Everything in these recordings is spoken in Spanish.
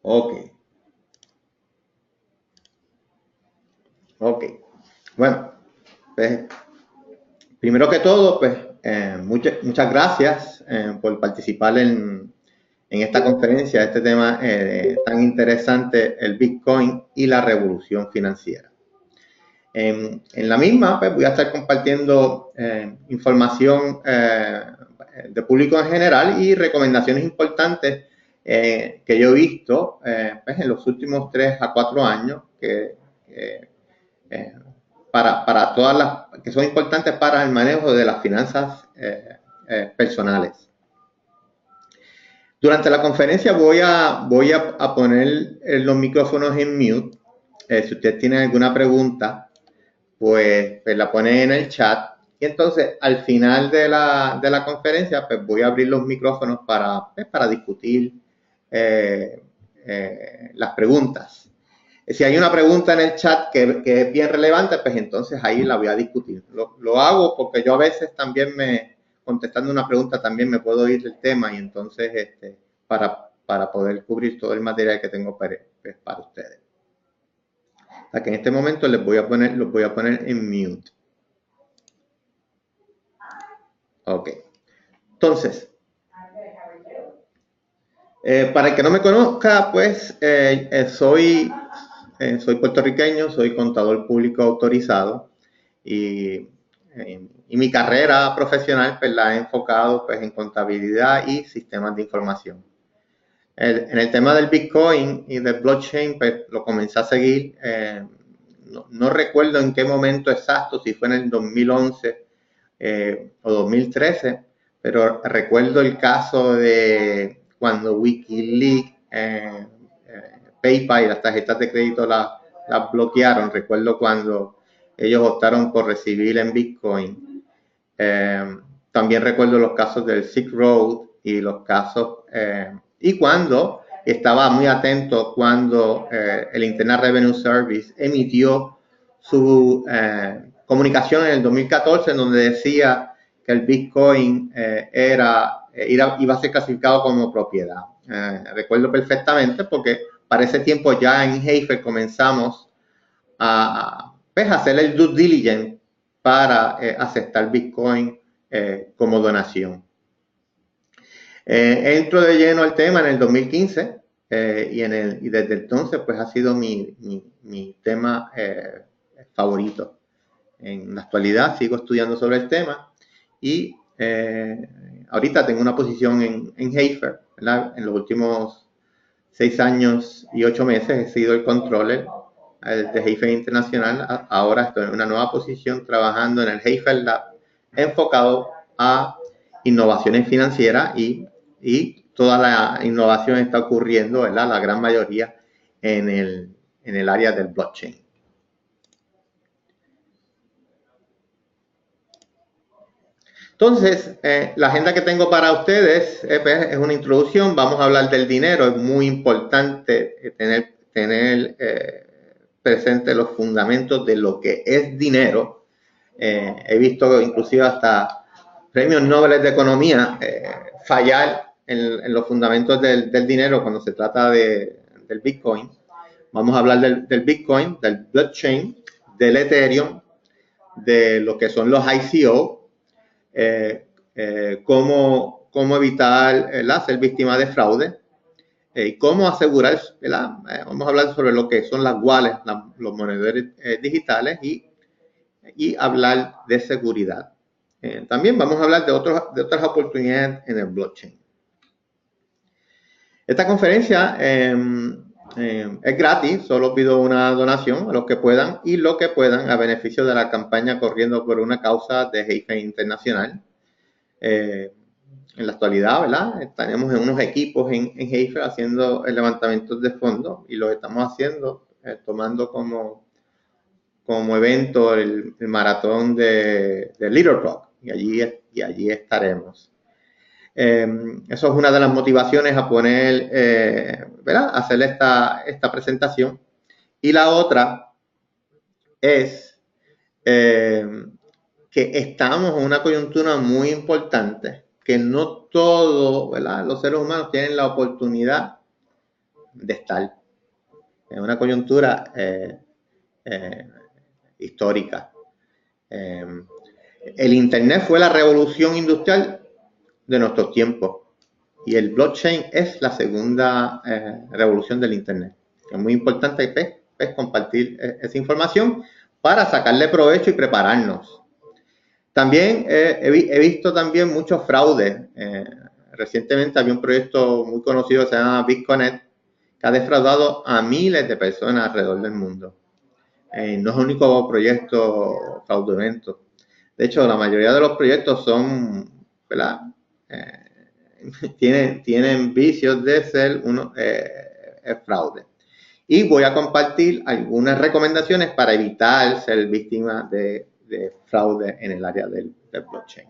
Ok, ok. Bueno, pues, primero que todo, pues muchas gracias por participar en esta conferencia, este tema tan interesante, el Bitcoin y la revolución financiera. En la misma, pues voy a estar compartiendo información de público en general y recomendaciones importantes que yo he visto pues, en los últimos 3 a 4 años eh, para todas las que son importantes para el manejo de las finanzas personales. Durante la conferencia voy a poner los micrófonos en mute. Si usted tiene alguna pregunta, pues la pone en el chat. Y entonces, al final de la conferencia, pues voy a abrir los micrófonos para discutir las preguntas. Si hay una pregunta en el chat que es bien relevante, pues entonces ahí la voy a discutir. Lo hago porque yo a veces también contestando una pregunta, también me puedo ir del tema y entonces para poder cubrir todo el material que tengo para ustedes. O sea que en este momento los voy a poner en mute. Ok. Entonces, para el que no me conozca, pues soy puertorriqueño, soy contador público autorizado y mi carrera profesional pues, la he enfocado pues, en contabilidad y sistemas de información. En el tema del Bitcoin y del blockchain, pues lo comencé a seguir. No recuerdo en qué momento exacto, si fue en el 2011 o 2013, pero recuerdo el caso de cuando WikiLeaks, PayPal y las tarjetas de crédito las bloquearon. Recuerdo cuando ellos optaron por recibir en Bitcoin. También recuerdo los casos del Silk Road y los casos, y cuando estaba muy atento cuando el Internal Revenue Service emitió su comunicación en el 2014 en donde decía que el Bitcoin iba a ser clasificado como propiedad. Recuerdo perfectamente porque para ese tiempo ya en Heifer comenzamos a hacer el due diligence para aceptar Bitcoin como donación. Entro de lleno al tema en el 2015 y desde entonces pues ha sido mi tema favorito. En la actualidad sigo estudiando sobre el tema y ahorita tengo una posición en Heifer, ¿verdad? En los últimos 6 años y 8 meses he sido el controller de Heifer Internacional. Ahora estoy en una nueva posición trabajando en el Heifer Lab enfocado a innovaciones financieras y toda la innovación está ocurriendo, ¿verdad? La gran mayoría en el área del blockchain. Entonces, la agenda que tengo para ustedes es una introducción. Vamos a hablar del dinero. Es muy importante tener presente los fundamentos de lo que es dinero. He visto inclusive hasta premios Nobel de Economía fallar en los fundamentos del dinero cuando se trata del Bitcoin. Vamos a hablar del Bitcoin, del blockchain, del Ethereum, de lo que son los ICO, cómo evitar ser víctima de fraude y cómo asegurar, vamos a hablar sobre lo que son las wallets, los monederos digitales y hablar de seguridad. También vamos a hablar de otras oportunidades en el blockchain. Esta conferencia es gratis, solo pido una donación a los que puedan y lo que puedan a beneficio de la campaña Corriendo por una Causa de Heifer Internacional. En la actualidad, ¿verdad? Tenemos unos equipos en Heifer haciendo el levantamiento de fondos y lo estamos haciendo tomando como evento el maratón de Little Rock y allí estaremos. Eso es una de las motivaciones a poner, ¿verdad? Hacer esta presentación. Y la otra es que estamos en una coyuntura muy importante, que no todos, ¿verdad? Los seres humanos tienen la oportunidad estar. Es una coyuntura histórica. El Internet fue la revolución industrial de nuestros tiempos y el blockchain es la segunda revolución del Internet. Es muy importante pues, compartir esa información para sacarle provecho y prepararnos. También he visto también muchos fraudes. Recientemente había un proyecto muy conocido que se llama BitConnect, que ha defraudado a miles de personas alrededor del mundo. No es el único proyecto fraudulento. De hecho, la mayoría de los proyectos son, ¿verdad? Tienen vicios de ser fraude. Y voy a compartir algunas recomendaciones para evitar ser víctima de fraude en el área del blockchain.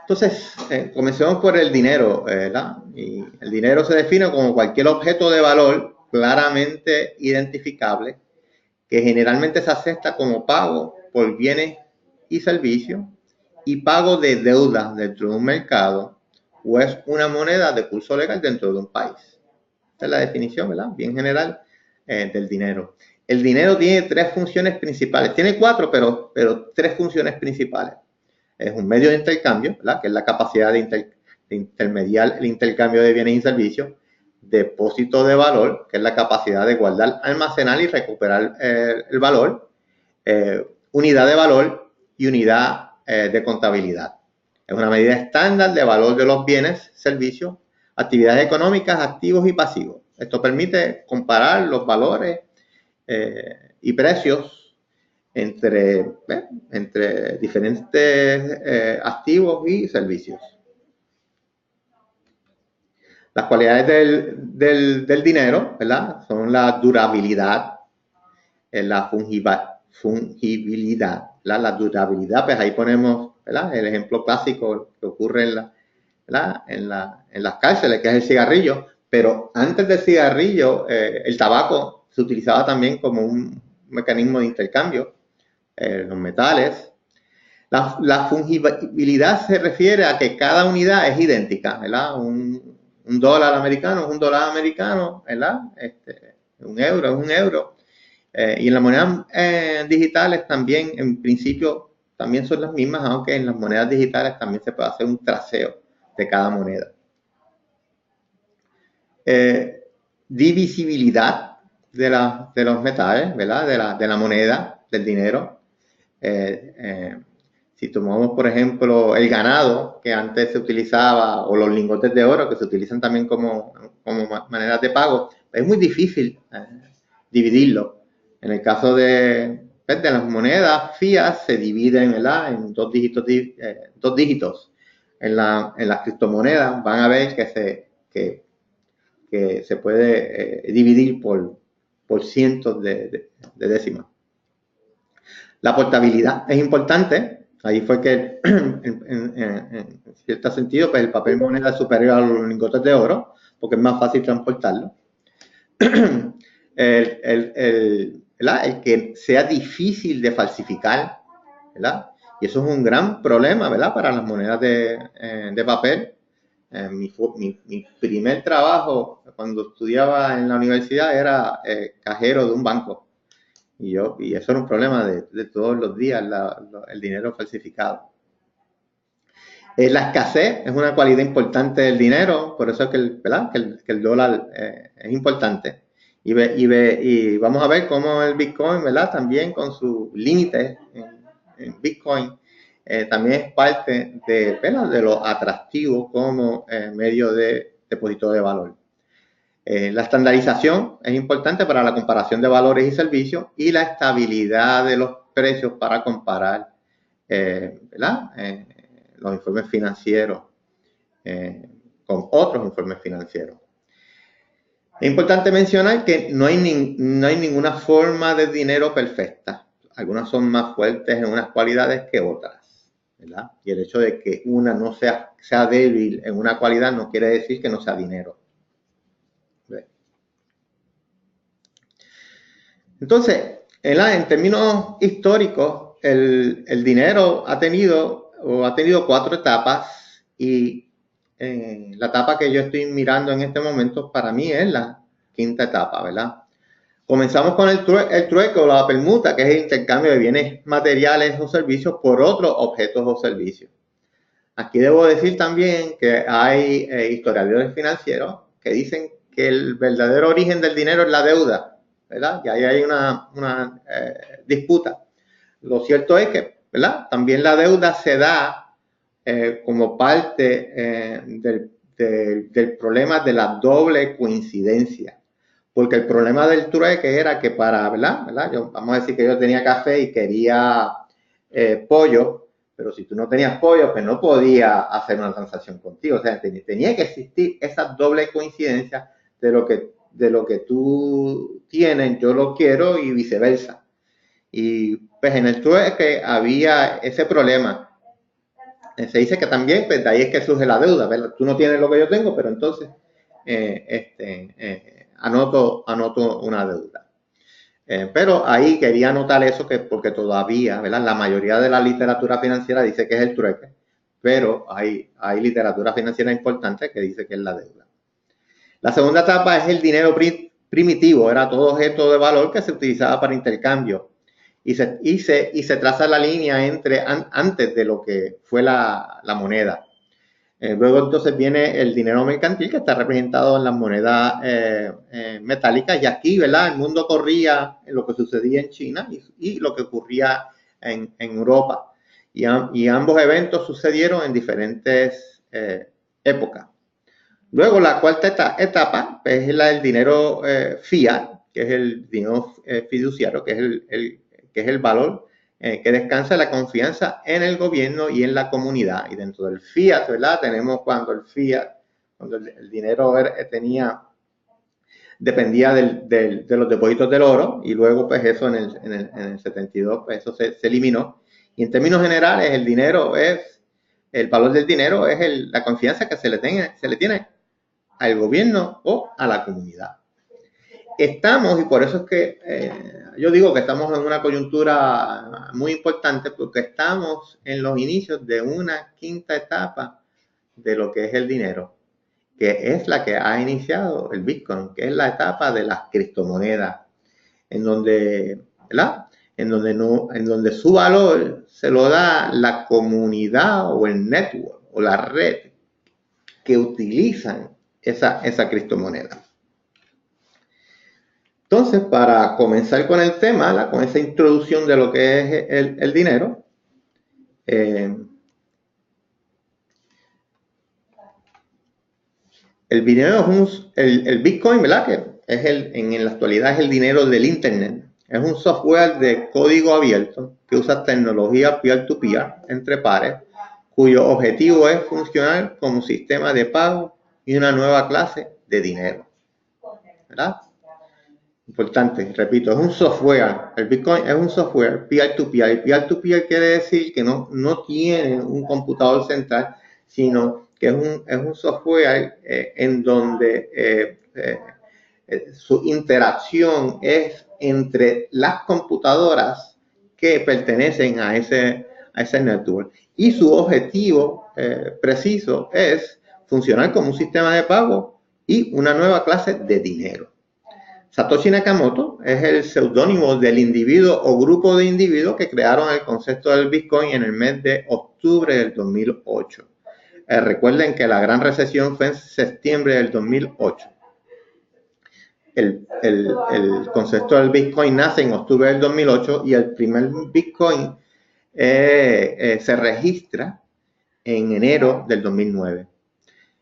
Entonces, comencemos por el dinero, ¿verdad? Y el dinero se define como cualquier objeto de valor claramente identificable que generalmente se acepta como pago por bienes y servicios y pago de deudas dentro de un mercado o es una moneda de curso legal dentro de un país. Esta es la definición, ¿verdad? Bien general del dinero. El dinero tiene tres funciones principales. Tiene cuatro, pero tres funciones principales. Es un medio de intercambio, ¿verdad? Que es la capacidad de intermediar el intercambio de bienes y servicios. Depósito de valor, que es la capacidad de guardar, almacenar y recuperar el valor. Unidad de valor y unidad de contabilidad. Es una medida estándar de valor de los bienes, servicios, actividades económicas, activos y pasivos. Esto permite comparar los valores y precios entre diferentes activos y servicios. Las cualidades del dinero, ¿verdad? Son la durabilidad, la fungibilidad. La durabilidad, pues ahí ponemos, ¿verdad? El ejemplo clásico que ocurre en las cárceles, que es el cigarrillo. Pero antes del cigarrillo, el tabaco se utilizaba también como un mecanismo de intercambio, los metales. La fungibilidad se refiere a que cada unidad es idéntica, ¿verdad? Un dólar americano es un dólar americano, ¿verdad? Un euro es un euro. Y en las monedas digitales también, en principio, también son las mismas, aunque en las monedas digitales también se puede hacer un traceo de cada moneda. Divisibilidad de los metales, ¿verdad? De la moneda, del dinero. Si tomamos, por ejemplo, el ganado, que antes se utilizaba, o los lingotes de oro, que se utilizan también como maneras de pago, es muy difícil dividirlo. En el caso de las monedas fiat, se dividen, ¿verdad? En dos dígitos. En las criptomonedas van a ver que se puede dividir por cientos de décimas. La portabilidad es importante. Ahí fue que, en cierto sentido, pues el papel moneda es superior a los lingotes de oro, porque es más fácil transportarlo. El que sea difícil de falsificar, ¿verdad? Y eso es un gran problema, ¿verdad? Para las monedas de papel. Mi primer trabajo cuando estudiaba en la universidad era cajero de un banco. Y eso era un problema de todos los días, el dinero falsificado. La escasez es una cualidad importante del dinero, por eso es que el dólar es importante. Y vamos a ver cómo el Bitcoin, ¿verdad? También con sus límites en Bitcoin, también es parte de lo atractivo como medio de depósito de valor. La estandarización es importante para la comparación de valores y servicios y la estabilidad de los precios para comparar los informes financieros con otros informes financieros. Es importante mencionar que no hay ninguna forma de dinero perfecta. Algunas son más fuertes en unas cualidades que otras, ¿verdad? Y el hecho de que una no sea débil en una cualidad no quiere decir que no sea dinero. Entonces, en términos históricos, el dinero ha tenido cuatro etapas y la etapa que yo estoy mirando en este momento, para mí es la quinta etapa, ¿verdad? Comenzamos con el trueque o la permuta, que es el intercambio de bienes materiales o servicios por otros objetos o servicios. Aquí debo decir también que hay historiadores financieros que dicen que el verdadero origen del dinero es la deuda, ¿verdad? Y ahí hay una disputa. Lo cierto es que, ¿verdad? También la deuda se da como parte del problema de la doble coincidencia. Porque el problema del trueque era que ¿verdad? Vamos a decir que yo tenía café y quería pollo, pero si tú no tenías pollo, pues no podía hacer una transacción contigo. O sea, tenía que existir esa doble coincidencia de lo que tú tienes, yo lo quiero y viceversa. Y pues en el trueque había ese problema. Se dice que también, pues de ahí es que surge la deuda, ¿verdad? Tú no tienes lo que yo tengo, pero entonces anoto una deuda. Pero ahí quería anotar eso porque todavía, ¿verdad? La mayoría de la literatura financiera dice que es el trueque, pero hay literatura financiera importante que dice que es la deuda. La segunda etapa es el dinero primitivo, era todo objeto de valor que se utilizaba para intercambio. Y se traza la línea antes de lo que fue la moneda. Luego entonces viene el dinero mercantil, que está representado en las monedas metálicas, y aquí, ¿verdad? El mundo corría en lo que sucedía en China y lo que ocurría en Europa. Y ambos eventos sucedieron en diferentes épocas. Luego la cuarta etapa es la del dinero fiat, que es el dinero fiduciario, que es el valor que descansa la confianza en el gobierno y en la comunidad. Y dentro del fiat, ¿verdad? Tenemos cuando el dinero dependía de los depósitos del oro, y luego pues eso en el 72 pues eso se eliminó. Y en términos generales el valor del dinero es la confianza que se le tiene al gobierno o a la comunidad. Estamos, y por eso es que yo digo que estamos en una coyuntura muy importante, porque estamos en los inicios de una quinta etapa de lo que es el dinero, que es la que ha iniciado el Bitcoin, que es la etapa de las criptomonedas, en donde, ¿verdad? En donde su valor se lo da la comunidad o el network o la red que utilizan esa criptomoneda. Entonces, para comenzar con el tema, con esa introducción de lo que es el dinero, el dinero el Bitcoin, ¿verdad? Que es en la actualidad es el dinero del Internet. Es un software de código abierto que usa tecnología peer-to-peer entre pares, cuyo objetivo es funcionar como sistema de pago y una nueva clase de dinero, ¿verdad? Importante, repito, es un software. El Bitcoin es un software peer-to-peer. Y peer-to-peer quiere decir que no tiene un computador central, sino que es un software en donde su interacción es entre las computadoras que pertenecen a ese network. Y su objetivo preciso es funcionar como un sistema de pago y una nueva clase de dinero. Satoshi Nakamoto es el seudónimo del individuo o grupo de individuos que crearon el concepto del Bitcoin en el mes de octubre del 2008. Recuerden que la gran recesión fue en septiembre del 2008. El concepto del Bitcoin nace en octubre del 2008 y el primer Bitcoin se registra en enero del 2009.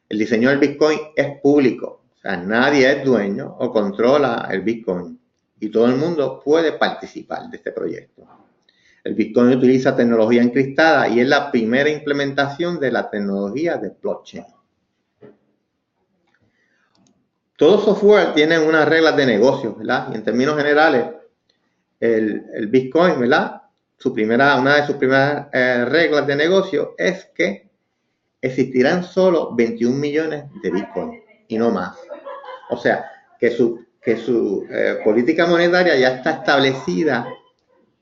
El diseño del Bitcoin es público. O sea, nadie es dueño o controla el Bitcoin y todo el mundo puede participar de este proyecto. El Bitcoin utiliza tecnología encriptada y es la primera implementación de la tecnología de blockchain. Todo software tiene unas reglas de negocio, ¿verdad? Y en términos generales, el Bitcoin, ¿verdad? Una de sus primeras reglas de negocio es que existirán solo 21 millones de Bitcoin y no más. O sea, que su política monetaria ya está establecida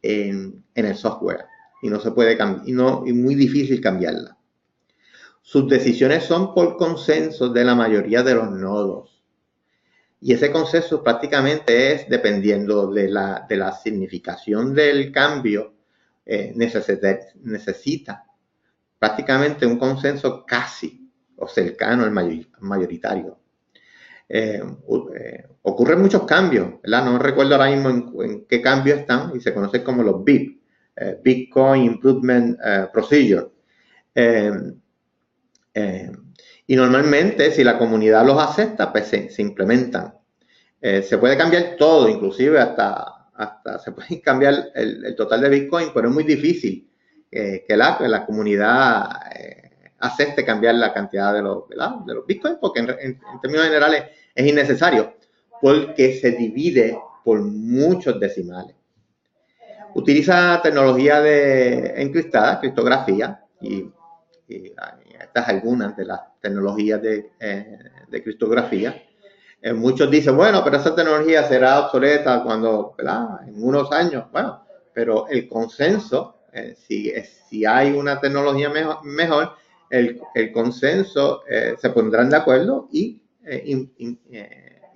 en el software y no se puede cambiar, y muy difícil cambiarla. sus decisiones son por consenso de la mayoría de los nodos. Y ese consenso prácticamente es, dependiendo de la significación del cambio, necesita prácticamente un consenso casi o cercano al mayoritario. Ocurren muchos cambios, ¿verdad? No recuerdo ahora mismo en qué cambios están y se conocen como los BIP, Bitcoin Improvement Procedure. Y normalmente, si la comunidad los acepta, pues se implementan. Se puede cambiar todo, inclusive hasta se puede cambiar el total de Bitcoin, pero es muy difícil que la comunidad acepte cambiar la cantidad de los Bitcoin, porque en términos generales es innecesario, porque se divide por muchos decimales. Utiliza tecnología encriptada, criptografía, y estas algunas de las tecnologías de criptografía. Muchos dicen, bueno, pero esa tecnología será obsoleta cuando, ¿verdad? En unos años. Bueno, pero el consenso, si hay una tecnología mejor, el consenso se pondrán de acuerdo y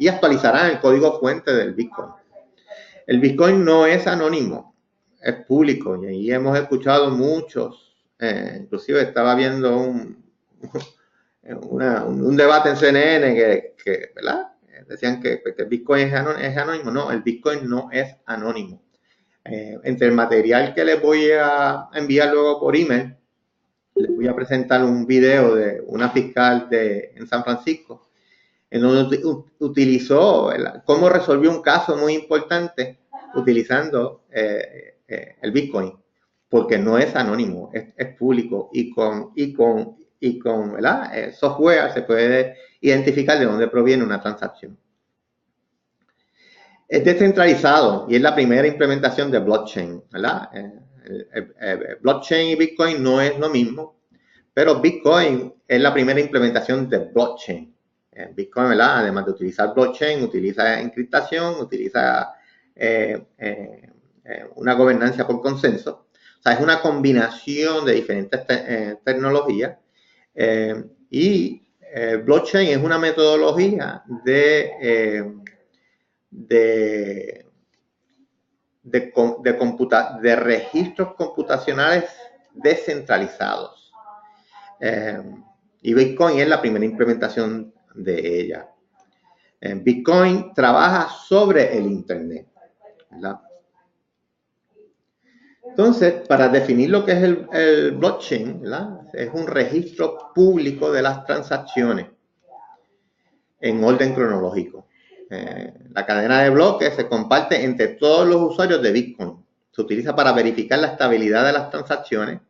actualizarán el código fuente del Bitcoin. El Bitcoin no es anónimo, es público, y ahí hemos escuchado muchos, inclusive estaba viendo un debate en CNN que ¿verdad? Decían que el Bitcoin es anónimo. No, el Bitcoin no es anónimo. Entre el material que les voy a enviar luego por email, les voy a presentar un video de una fiscal en San Francisco, en donde utilizó cómo resolvió un caso muy importante utilizando el Bitcoin, porque no es anónimo, es público, y con software se puede identificar de dónde proviene una transacción. Es descentralizado y es la primera implementación de blockchain, ¿verdad? Blockchain y Bitcoin no es lo mismo, pero Bitcoin es la primera implementación de blockchain. Bitcoin, ¿verdad? Además de utilizar blockchain, utiliza encriptación, utiliza una gobernanza por consenso. O sea, es una combinación de diferentes tecnologías. Blockchain es una metodología de registros computacionales descentralizados. Y Bitcoin es la primera implementación de ella. Bitcoin trabaja sobre el Internet, ¿verdad? Entonces, para definir lo que es el blockchain, ¿verdad? Es un registro público de las transacciones en orden cronológico. La cadena de bloques se comparte entre todos los usuarios de Bitcoin. Se utiliza para verificar la estabilidad de las transacciones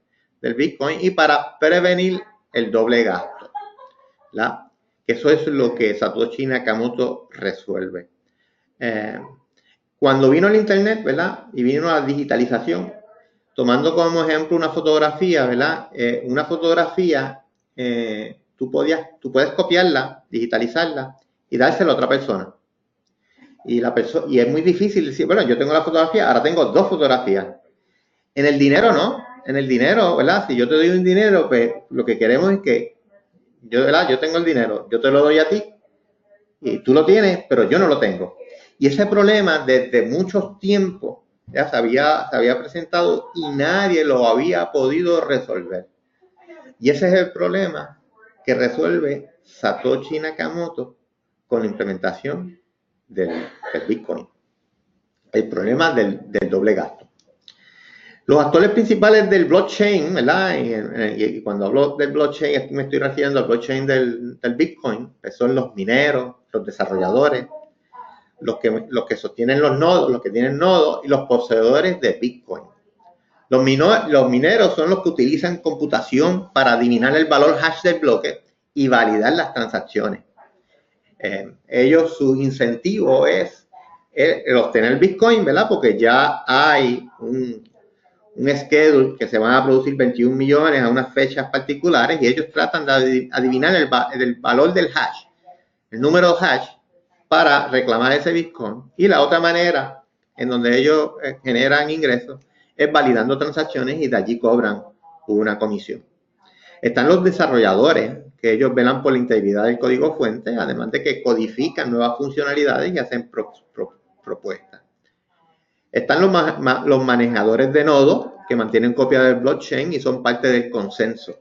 del Bitcoin y para prevenir el doble gasto, ¿verdad? Eso es lo que Satoshi Nakamoto resuelve. Cuando vino el Internet, ¿verdad? Y vino la digitalización, tomando como ejemplo una fotografía, ¿verdad? Una fotografía, tú puedes copiarla, digitalizarla y dársela a otra persona. Y es muy difícil decir, bueno, yo tengo la fotografía, ahora tengo dos fotografías. En el dinero no. En el dinero, ¿verdad? Si yo te doy un dinero, pues lo que queremos es que ¿verdad? Yo tengo el dinero, yo te lo doy a ti y tú lo tienes, pero yo no lo tengo. Y ese problema desde muchos tiempos ya se había presentado y nadie lo había podido resolver. Y ese es el problema que resuelve Satoshi Nakamoto con la implementación del Bitcoin. El problema del doble gasto. Los actores principales del blockchain, ¿verdad? Y cuando hablo del blockchain, me estoy refiriendo al blockchain del Bitcoin, que son los mineros, los desarrolladores, los que sostienen los nodos, los que tienen nodos y los poseedores de Bitcoin. Los mineros son los que utilizan computación para adivinar el valor hash del bloque y validar las transacciones. Ellos, su incentivo es obtener Bitcoin, ¿verdad? Porque ya hay un schedule que se van a producir 21 millones a unas fechas particulares y ellos tratan de adivinar el valor del hash, el número hash, para reclamar ese Bitcoin. Y la otra manera en donde ellos generan ingresos es validando transacciones y de allí cobran una comisión. Están los desarrolladores, que ellos velan por la integridad del código fuente, además de que codifican nuevas funcionalidades y hacen propuestas. Están los manejadores de nodos, que mantienen copia del blockchain y son parte del consenso.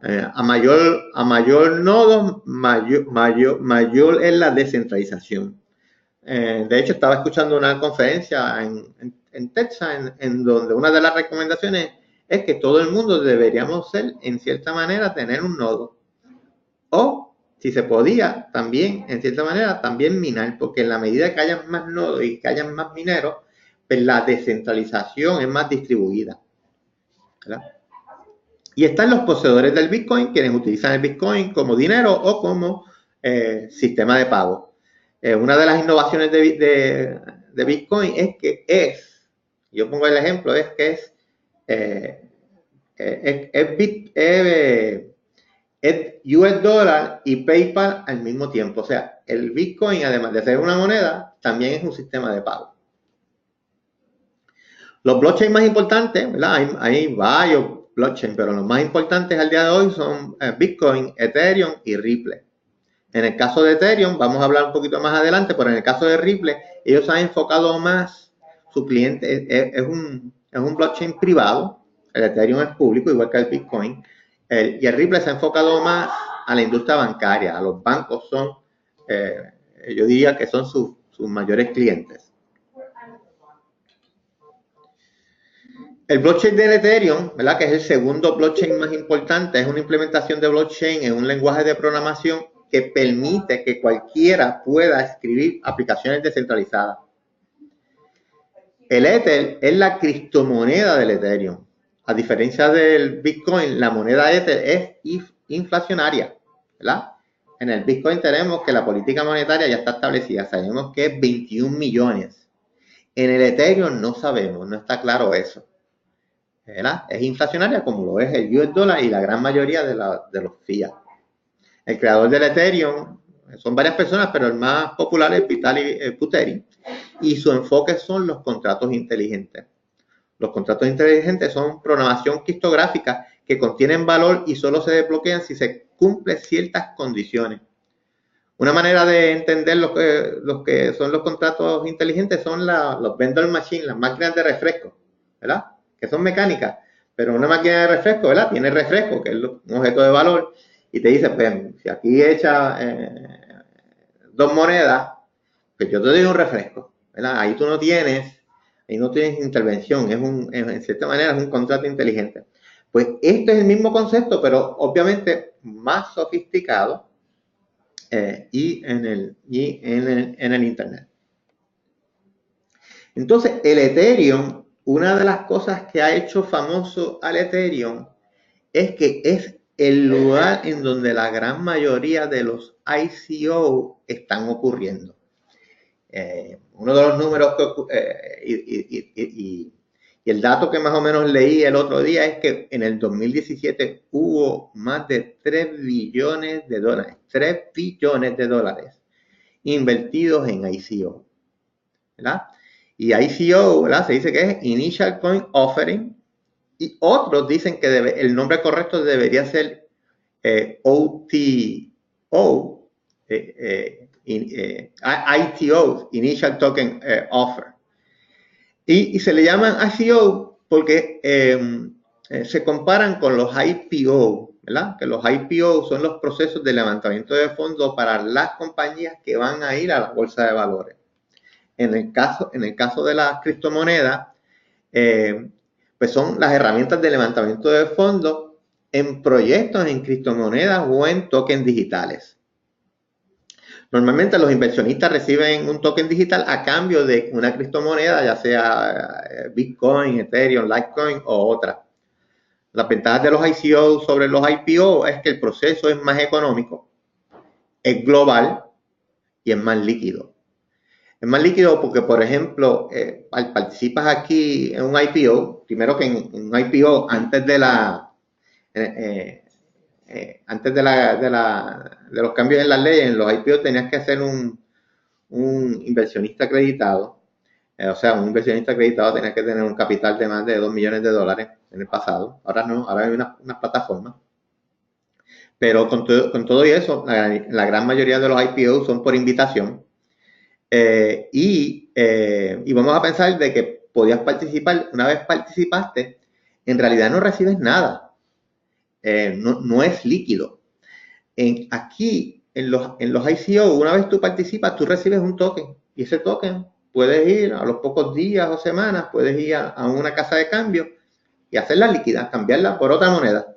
A mayor nodo, mayor es la descentralización. De hecho, estaba escuchando una conferencia en Texas en donde una de las recomendaciones es que todo el mundo deberíamos ser, en cierta manera, tener un nodo. O, si se podía, también, en cierta manera, también minar, porque en la medida que haya más nodos y que haya más mineros, pues la descentralización es más distribuida, ¿verdad? Y están los poseedores del Bitcoin, quienes utilizan el Bitcoin como dinero o como sistema de pago. Una de las innovaciones de Bitcoin es que yo pongo el ejemplo, es que es US dólar y PayPal al mismo tiempo. O sea, el Bitcoin, además de ser una moneda, también es un sistema de pago. Los blockchains más importantes, ¿verdad? Hay varios blockchain, pero los más importantes al día de hoy son Bitcoin, Ethereum y Ripple. En el caso de Ethereum, vamos a hablar un poquito más adelante, pero en el caso de Ripple, ellos han enfocado más, su cliente es un blockchain privado, el Ethereum es público, igual que el Bitcoin, y el Ripple se ha enfocado más a la industria bancaria, a los bancos son, yo diría que son sus mayores clientes. El blockchain del Ethereum, ¿verdad? Que es el segundo blockchain más importante, es una implementación de blockchain en un lenguaje de programación que permite que cualquiera pueda escribir aplicaciones descentralizadas. El Ether es la criptomoneda del Ethereum. A diferencia del Bitcoin, la moneda Ether es inflacionaria, ¿verdad? En el Bitcoin tenemos que la política monetaria ya está establecida, sabemos que es 21 millones. En el Ethereum no sabemos, no está claro eso, ¿verdad? Es inflacionaria como lo es el US dólar y la gran mayoría de los fiat. El creador del Ethereum, son varias personas, pero el más popular es Vitalik Buterin, y su enfoque son los contratos inteligentes. Los contratos inteligentes son programación criptográfica que contienen valor y solo se desbloquean si se cumplen ciertas condiciones. Una manera de entender lo que son los contratos inteligentes son los vendor machines, las máquinas de refresco, ¿verdad? Que son mecánicas, pero una máquina de refresco, ¿verdad? Tiene refresco, que es un objeto de valor, y te dice, pues, si aquí echa 2 monedas, pues yo te doy un refresco, ¿verdad? Ahí tú no tienes intervención, en cierta manera es un contrato inteligente. Pues este es el mismo concepto, pero obviamente más sofisticado y en el Internet. Entonces, el Ethereum, una de las cosas que ha hecho famoso al Ethereum es que es el lugar en donde la gran mayoría de los ICO están ocurriendo. Uno de los números y el dato que más o menos leí el otro día es que en el 2017 hubo más de 3 billones de dólares, 3 billones de dólares invertidos en ICO, ¿verdad? Y ICO, ¿verdad? Se dice que es Initial Coin Offering, y otros dicen que el nombre correcto debería ser OTO, ITO, Initial Token Offer. Y se le llaman ICO porque se comparan con los IPO, ¿verdad? Que los IPO son los procesos de levantamiento de fondos para las compañías que van a ir a la bolsa de valores. En el caso de las criptomonedas, pues son las herramientas de levantamiento de fondos en proyectos en criptomonedas o en tokens digitales. Normalmente los inversionistas reciben un token digital a cambio de una criptomoneda, ya sea Bitcoin, Ethereum, Litecoin o otra. Las ventajas de los ICO sobre los IPO es que el proceso es más económico, es global y es más líquido. Es más líquido porque, por ejemplo, participas aquí en un IPO, primero que en un IPO antes de los cambios en las leyes, en los IPO tenías que ser un inversionista acreditado. O sea, un inversionista acreditado tenía que tener un capital de más de 2 millones de dólares, en el pasado. Ahora no, ahora hay unas plataformas. Pero con todo y eso, la gran mayoría de los IPOs son por invitación. Y vamos a pensar de que podías participar. Una vez participaste, en realidad no recibes nada. No es líquido. Aquí, en los ICO, una vez tú participas, tú recibes un token. Y ese token puedes ir a los pocos días o semanas, puedes ir a una casa de cambio y hacerla líquida, cambiarla por otra moneda.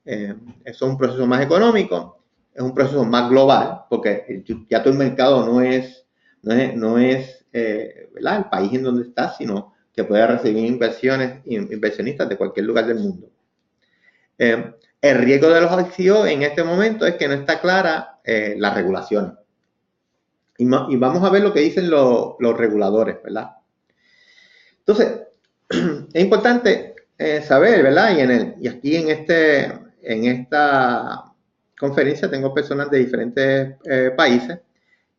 Eso es un proceso más económico, es un proceso más global, porque ya tu mercado no es ¿verdad? El país en donde estás, sino que puedes recibir inversionistas de cualquier lugar del mundo. El riesgo de los ICO en este momento es que no está clara las regulaciones. Y vamos a ver lo que dicen los reguladores, ¿verdad? Entonces, es importante saber, ¿verdad? Y aquí en esta conferencia tengo personas de diferentes países.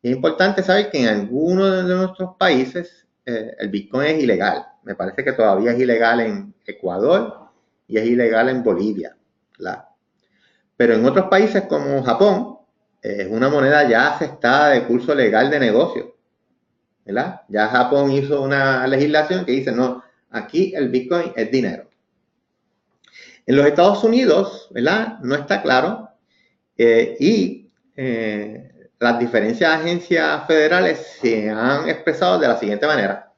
Y es importante saber que en algunos de nuestros países el Bitcoin es ilegal. Me parece que todavía es ilegal en Ecuador y es ilegal en Bolivia, ¿verdad? Pero en otros países como Japón, es una moneda ya aceptada de curso legal de negocio, ¿verdad? Ya Japón hizo una legislación que dice, no, aquí el Bitcoin es dinero. En los Estados Unidos, ¿verdad? No está claro las diferentes agencias federales se han expresado de la siguiente manera.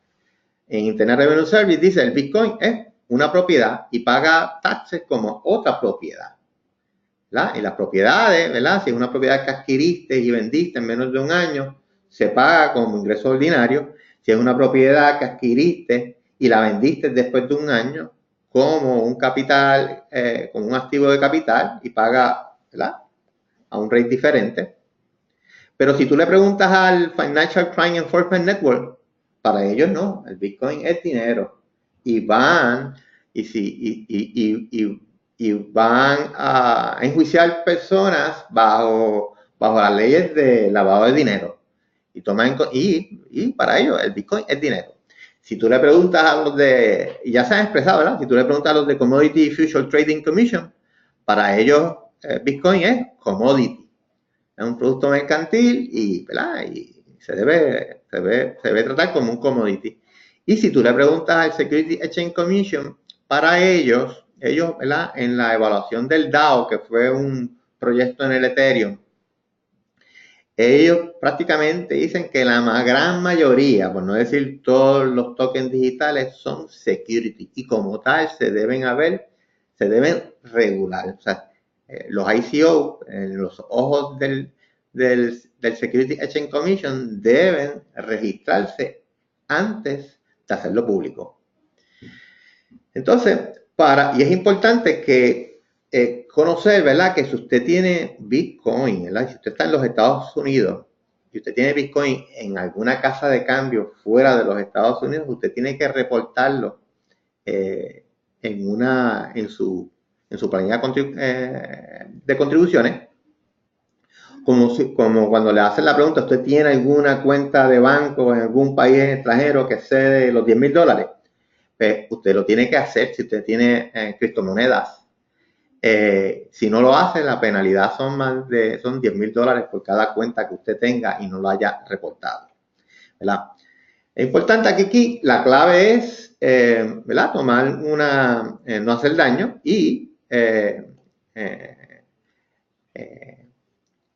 En Internal Revenue Service dice el Bitcoin es una propiedad y paga taxes como otra propiedad, ¿verdad? Y las propiedades, ¿verdad? Si es una propiedad que adquiriste y vendiste en menos de un año, se paga como ingreso ordinario. Si es una propiedad que adquiriste y la vendiste después de un año, como un capital, como un activo de capital y paga, ¿verdad? A un rate diferente. Pero si tú le preguntas al Financial Crime Enforcement Network, para ellos no, el Bitcoin es dinero. Y van, van a enjuiciar personas bajo las leyes de lavado de dinero. Y para ellos el Bitcoin es dinero. Si tú le preguntas a los de, y ya se han expresado, ¿verdad? Si tú le preguntas a los de Commodity Futures Trading Commission, para ellos Bitcoin es commodity. Es un producto mercantil y se debe tratar como un commodity. Y si tú le preguntas al Security Exchange Commission, para ellos, ¿verdad? En la evaluación del DAO, que fue un proyecto en el Ethereum, ellos prácticamente dicen que la gran mayoría, por no decir todos los tokens digitales, son security y como tal se deben regular. O sea, los ICO, en los ojos del Security Exchange Commission, deben registrarse antes de hacerlo público. Entonces, y es importante que conocer, ¿verdad? Que si usted tiene Bitcoin, ¿verdad? Si usted está en los Estados Unidos y usted tiene Bitcoin en alguna casa de cambio fuera de los Estados Unidos, usted tiene que reportarlo en su planilla de contribuciones. Como cuando le hacen la pregunta, ¿usted tiene alguna cuenta de banco en algún país extranjero que excede los $10,000? Pues usted lo tiene que hacer si usted tiene criptomonedas. Si no lo hace, la penalidad son $10,000 por cada cuenta que usted tenga y no lo haya reportado, ¿verdad? Es importante que aquí la clave es, ¿verdad? Tomar no hacer daño y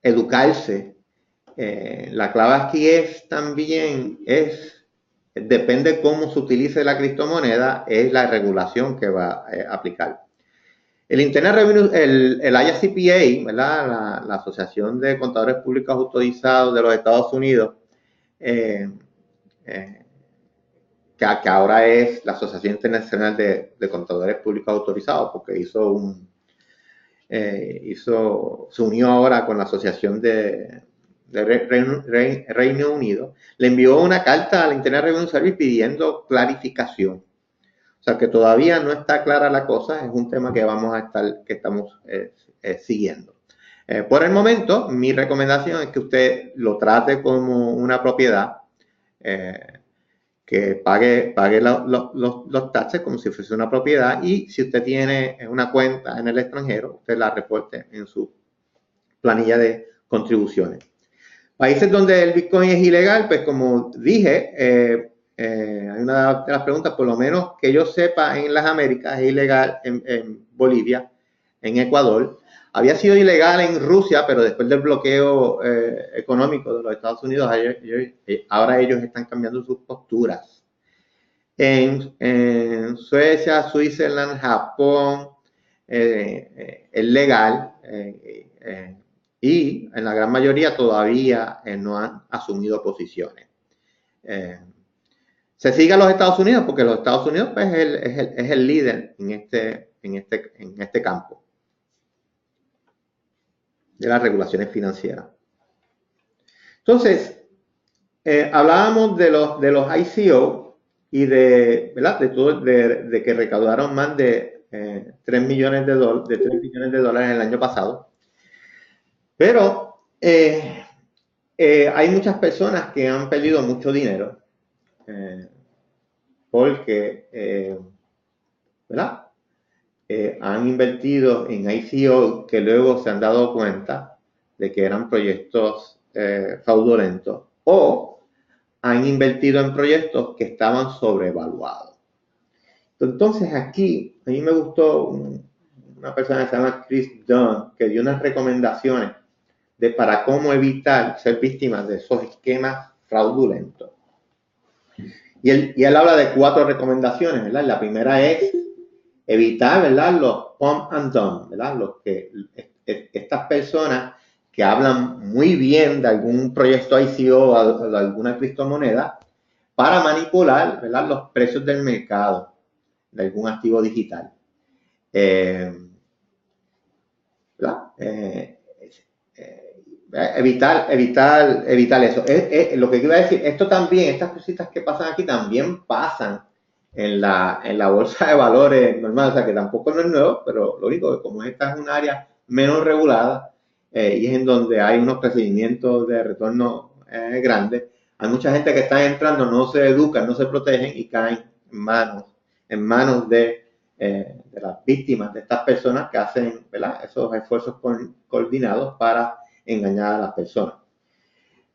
educarse. La clave aquí depende cómo se utilice la criptomoneda, es la regulación que va a aplicar. El Internal Revenue, el ICPA, ¿verdad? La Asociación de Contadores Públicos Autorizados de los Estados Unidos, que ahora es la Asociación Internacional de Contadores Públicos Autorizados, porque se unió ahora con la Asociación de Reino Unido, le envió una carta al Internal Revenue Service pidiendo clarificación. O sea que todavía no está clara la cosa, es un tema que estamos siguiendo. Por el momento, mi recomendación es que usted lo trate como una propiedad, que pague los taxes como si fuese una propiedad, y si usted tiene una cuenta en el extranjero, usted la reporte en su planilla de contribuciones. Países donde el Bitcoin es ilegal, pues como dije, hay una de las preguntas, por lo menos que yo sepa, en las Américas es ilegal en Bolivia, en Ecuador. Había sido ilegal en Rusia, pero después del bloqueo económico de los Estados Unidos, ahora ellos están cambiando sus posturas. En Suecia, Suiza, Japón, es legal, y en la gran mayoría todavía no han asumido posiciones. Se sigue a los Estados Unidos porque los Estados Unidos pues, es el líder en este campo de las regulaciones financieras. Entonces, hablábamos de los ICO y de que recaudaron más de 3 millones de dólares el año pasado. Pero hay muchas personas que han perdido mucho dinero porque han invertido en ICO que luego se han dado cuenta de que eran proyectos fraudulentos, o han invertido en proyectos que estaban sobrevaluados. Entonces aquí, a mí me gustó una persona que se llama Chris Dunn, que dio unas recomendaciones para cómo evitar ser víctimas de esos esquemas fraudulentos. Y él habla de 4 recomendaciones, ¿verdad? La primera es evitar, ¿verdad?, los pump and dump, ¿verdad? Estas personas que hablan muy bien de algún proyecto ICO o de alguna criptomoneda para manipular, ¿verdad?, los precios del mercado de algún activo digital. Evitar eso. Lo que iba a decir, estas cositas que pasan aquí también pasan en la bolsa de valores normal, o sea que tampoco no es nuevo, pero lo único que como esta es un área menos regulada y es en donde hay unos procedimientos de retorno grandes, hay mucha gente que está entrando, no se educan, no se protegen y caen en manos de las víctimas de estas personas que hacen, ¿verdad?, esos esfuerzos coordinados para engañar a las personas.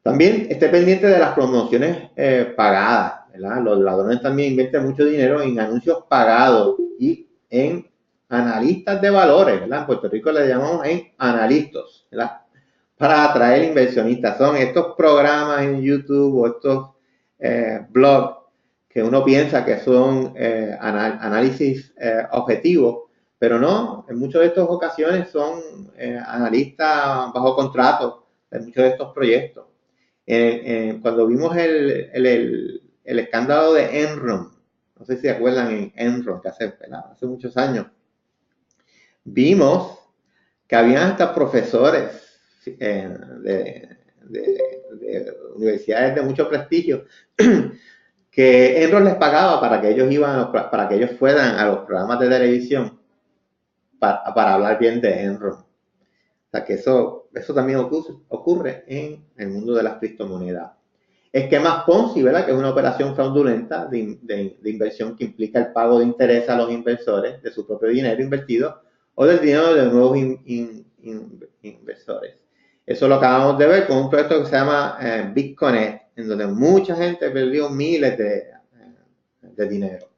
También esté pendiente de las promociones pagadas, ¿verdad? Los ladrones también invierten mucho dinero en anuncios pagados y en analistas de valores, ¿verdad? En Puerto Rico le llamamos analistas, ¿verdad?, para atraer inversionistas. Son estos programas en YouTube o estos blogs que uno piensa que son análisis objetivos, pero no, en muchas de estas ocasiones son analistas bajo contrato de muchos de estos proyectos. Cuando vimos el escándalo de Enron, no sé si se acuerdan en Enron, que hace muchos años, vimos que habían hasta profesores de universidades de mucho prestigio que Enron les pagaba para que ellos fueran a los programas de televisión para hablar bien de Enron. O sea que eso también ocurre en el mundo de las criptomonedas. Esquemas Ponzi, ¿verdad?, que es una operación fraudulenta de inversión que implica el pago de interés a los inversores de su propio dinero invertido o del dinero de nuevos inversores. Eso lo acabamos de ver con un proyecto que se llama BitConnect, en donde mucha gente perdió miles de dinero.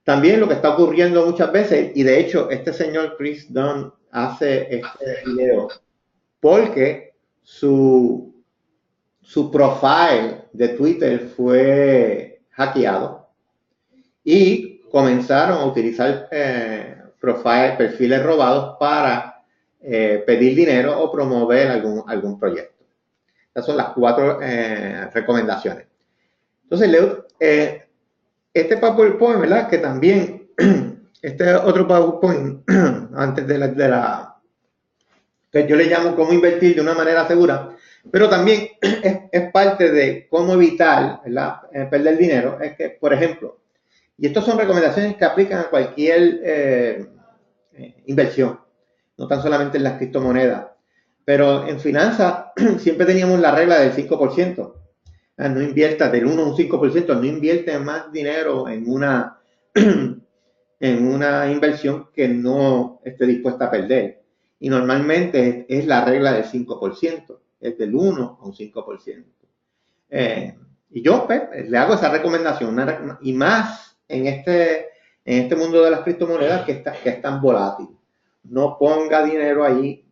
También lo que está ocurriendo muchas veces, y de hecho este señor Chris Dunn hace este video porque su profile de Twitter fue hackeado y comenzaron a utilizar perfiles robados para pedir dinero o promover algún proyecto. Estas son las 4 recomendaciones. Entonces, este PowerPoint, ¿verdad?, que también, este otro PowerPoint, antes que yo le llamo cómo invertir de una manera segura, pero también es parte de cómo evitar, ¿verdad?, perder dinero. Es que, por ejemplo, y estas son recomendaciones que aplican a cualquier inversión, no tan solamente en las criptomonedas, pero en finanzas siempre teníamos la regla del 5%, No invierta del 1 a un 5%, no invierte más dinero en una inversión que no esté dispuesta a perder. Y normalmente es la regla del 5%, es del 1 a un 5%. Y yo pues, le hago esa recomendación, y más en este mundo de las criptomonedas que es tan volátil. No ponga dinero ahí,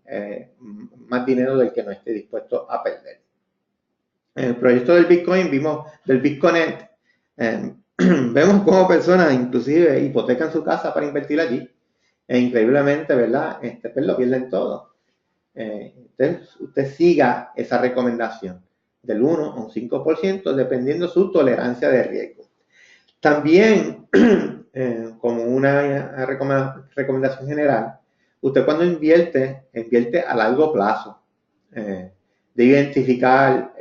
más dinero del que no esté dispuesto a perder. En el proyecto del Bitcoin vimos del BitConnect, vemos cómo personas inclusive hipotecan su casa para invertir allí, e increíblemente, ¿verdad? Pues lo pierden todo. Entonces, usted siga esa recomendación del 1 a un 5%, dependiendo su tolerancia de riesgo. También, como una recomendación general, usted cuando invierte a largo plazo. De identificar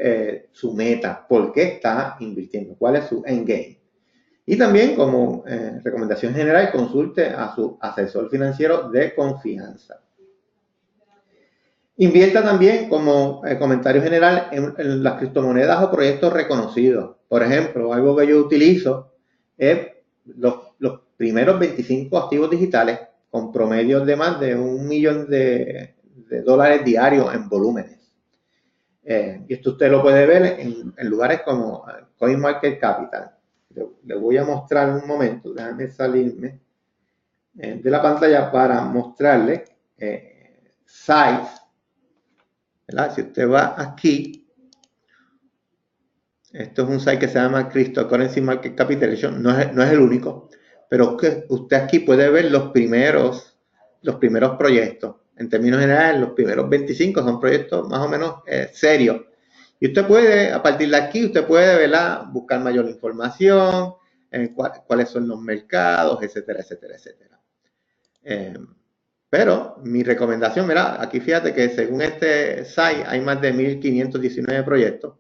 su meta, por qué está invirtiendo, cuál es su endgame. Y también, como recomendación general, consulte a su asesor financiero de confianza. Invierta también, como comentario general, en las criptomonedas o proyectos reconocidos. Por ejemplo, algo que yo utilizo es los primeros 25 activos digitales con promedios de más de $1 millón de dólares diarios en volúmenes. Y esto usted lo puede ver en lugares como CoinMarketCapital. Le voy a mostrar un momento, déjame salirme de la pantalla para mostrarle sites. Si usted va aquí, esto es un site que se llama Cryptocurrency Market Capitalization, no es el único, pero que usted aquí puede ver los primeros proyectos. En términos generales, los primeros 25 son proyectos más o menos serios. Y usted puede, a partir de aquí, usted puede, ¿verdad?, buscar mayor información, cuáles son los mercados, etcétera, etcétera, etcétera. Pero mi recomendación, mira, aquí fíjate que según este site hay más de 1.519 proyectos.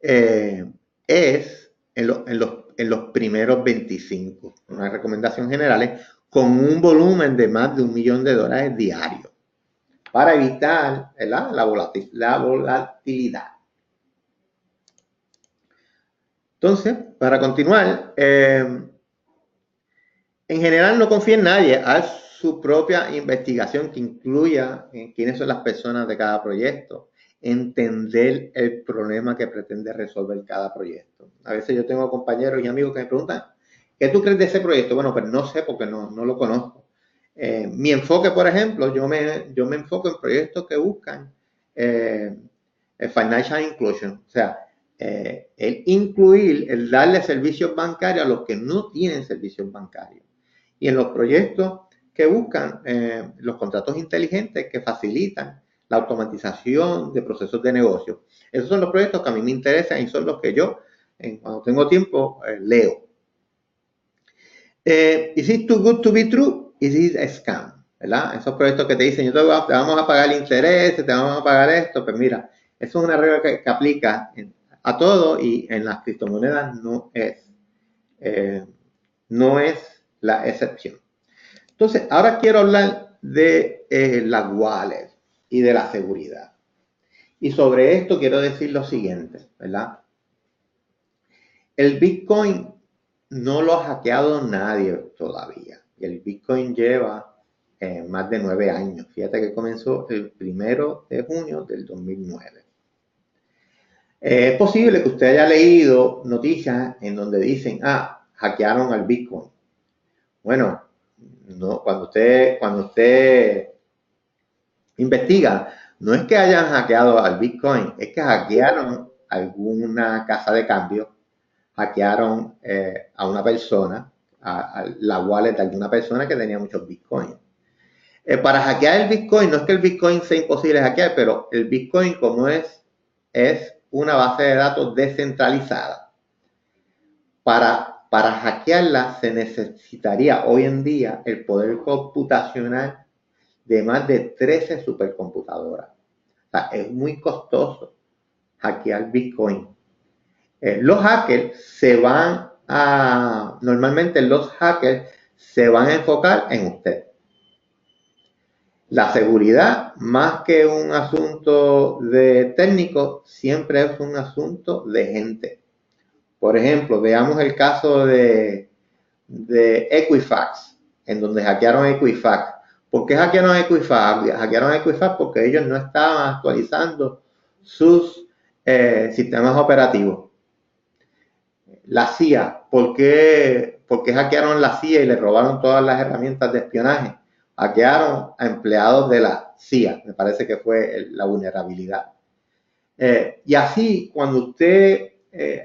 Es en los primeros 25. Una recomendación general con un volumen de más de $1 millón diario para evitar, ¿verdad?, la volatilidad. Entonces, para continuar, en general no confíe en nadie, haz su propia investigación que incluya quiénes son las personas de cada proyecto, entender el problema que pretende resolver cada proyecto. A veces yo tengo compañeros y amigos que me preguntan, ¿qué tú crees de ese proyecto? Bueno, pues no sé porque no lo conozco. Mi enfoque, por ejemplo, yo me enfoco en proyectos que buscan financial inclusion, o sea, el incluir, el darle servicios bancarios a los que no tienen servicios bancarios. Y en los proyectos que buscan los contratos inteligentes que facilitan la automatización de procesos de negocio. Esos son los proyectos que a mí me interesan y son los que yo, cuando tengo tiempo, leo. Is it too good to be true? Is it a scam? ¿Verdad? Esos proyectos que te dicen, te vamos a pagar el interés, te vamos a pagar esto, pues mira, eso es una regla que aplica a todo y en las criptomonedas no es la excepción. Entonces, ahora quiero hablar de la wallet y de la seguridad. Y sobre esto quiero decir lo siguiente, ¿verdad? El Bitcoin no lo ha hackeado nadie todavía. Y el Bitcoin lleva más de 9 años. Fíjate que comenzó el 1 de junio del 2009. Es posible que usted haya leído noticias en donde dicen, hackearon al Bitcoin. Bueno, no, cuando usted investiga, no es que hayan hackeado al Bitcoin, es que hackearon alguna casa de cambio, hackearon a una persona, a la wallet de alguna persona que tenía muchos Bitcoins. Para hackear el Bitcoin, no es que el Bitcoin sea imposible de hackear, pero el Bitcoin, como es una base de datos descentralizada, para hackearla se necesitaría hoy en día el poder computacional de más de 13 supercomputadoras. O sea, es muy costoso hackear Bitcoin. Normalmente los hackers se van a enfocar en usted. La seguridad, más que un asunto de técnico, siempre es un asunto de gente. Por ejemplo, veamos el caso de Equifax, en donde hackearon Equifax. ¿Por qué hackearon Equifax? Hackearon Equifax porque ellos no estaban actualizando sus sistemas operativos. La CIA, ¿por qué hackearon la CIA y le robaron todas las herramientas de espionaje? Hackearon a empleados de la CIA, me parece que fue la vulnerabilidad. Y así, cuando usted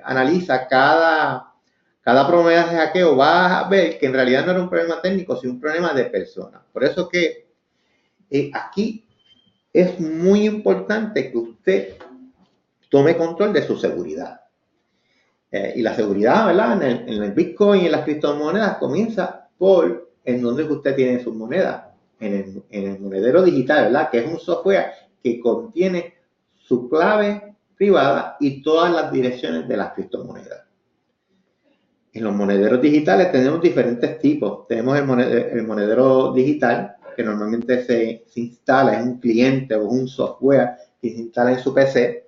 analiza cada problema de hackeo, va a ver que en realidad no era un problema técnico, sino un problema de personas. Por eso que aquí es muy importante que usted tome control de su seguridad. Y la seguridad, ¿verdad? En el Bitcoin y en las criptomonedas comienza por en donde usted tiene sus monedas. En el monedero digital, ¿verdad? Que es un software que contiene su clave privada y todas las direcciones de las criptomonedas. En los monederos digitales tenemos diferentes tipos. Tenemos el monedero digital, que normalmente se instala en un cliente o un software que se instala en su PC,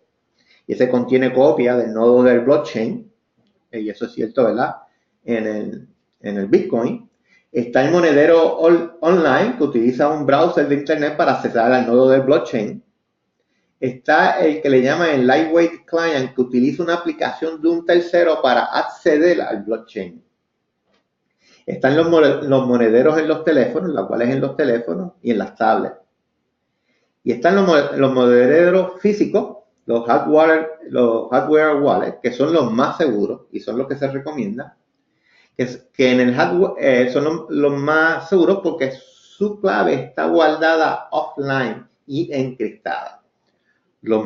y ese contiene copia del nodo del blockchain, y eso es cierto, ¿verdad? En el Bitcoin. Está el monedero online, que utiliza un browser de internet para acceder al nodo del blockchain. Está el que le llaman el Lightweight Client, que utiliza una aplicación de un tercero para acceder al blockchain. Están los monederos en los teléfonos, los cuales en los teléfonos y en las tablets. Y están los monederos físicos, los hardware wallets, que son los más seguros y son los que se recomiendan. Que en el hardware son los más seguros porque su clave está guardada offline y encriptada. Los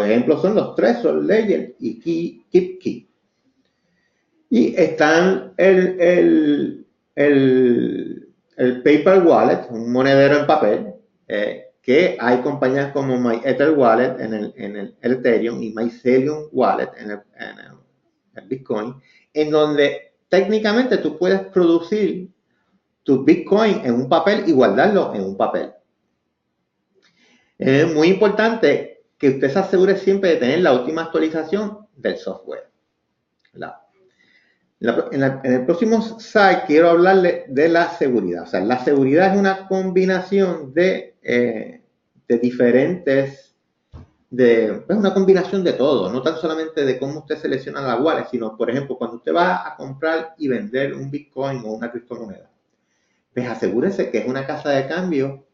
ejemplos son los Trezor, Ledger y KeepKey. Y están el Paper Wallet, un monedero en papel, que hay compañías como MyEther Wallet en el Ethereum y Mycelium Wallet en el Bitcoin, en donde técnicamente tú puedes producir tu Bitcoin en un papel y guardarlo en un papel. Es muy importante que usted se asegure siempre de tener la última actualización del software. En el próximo slide quiero hablarle de la seguridad. O sea, la seguridad es una combinación de diferentes, es una combinación de todo, no tan solamente de cómo usted selecciona la wallet, sino, por ejemplo, cuando usted va a comprar y vender un Bitcoin o una criptomoneda, pues asegúrese que es una casa de cambio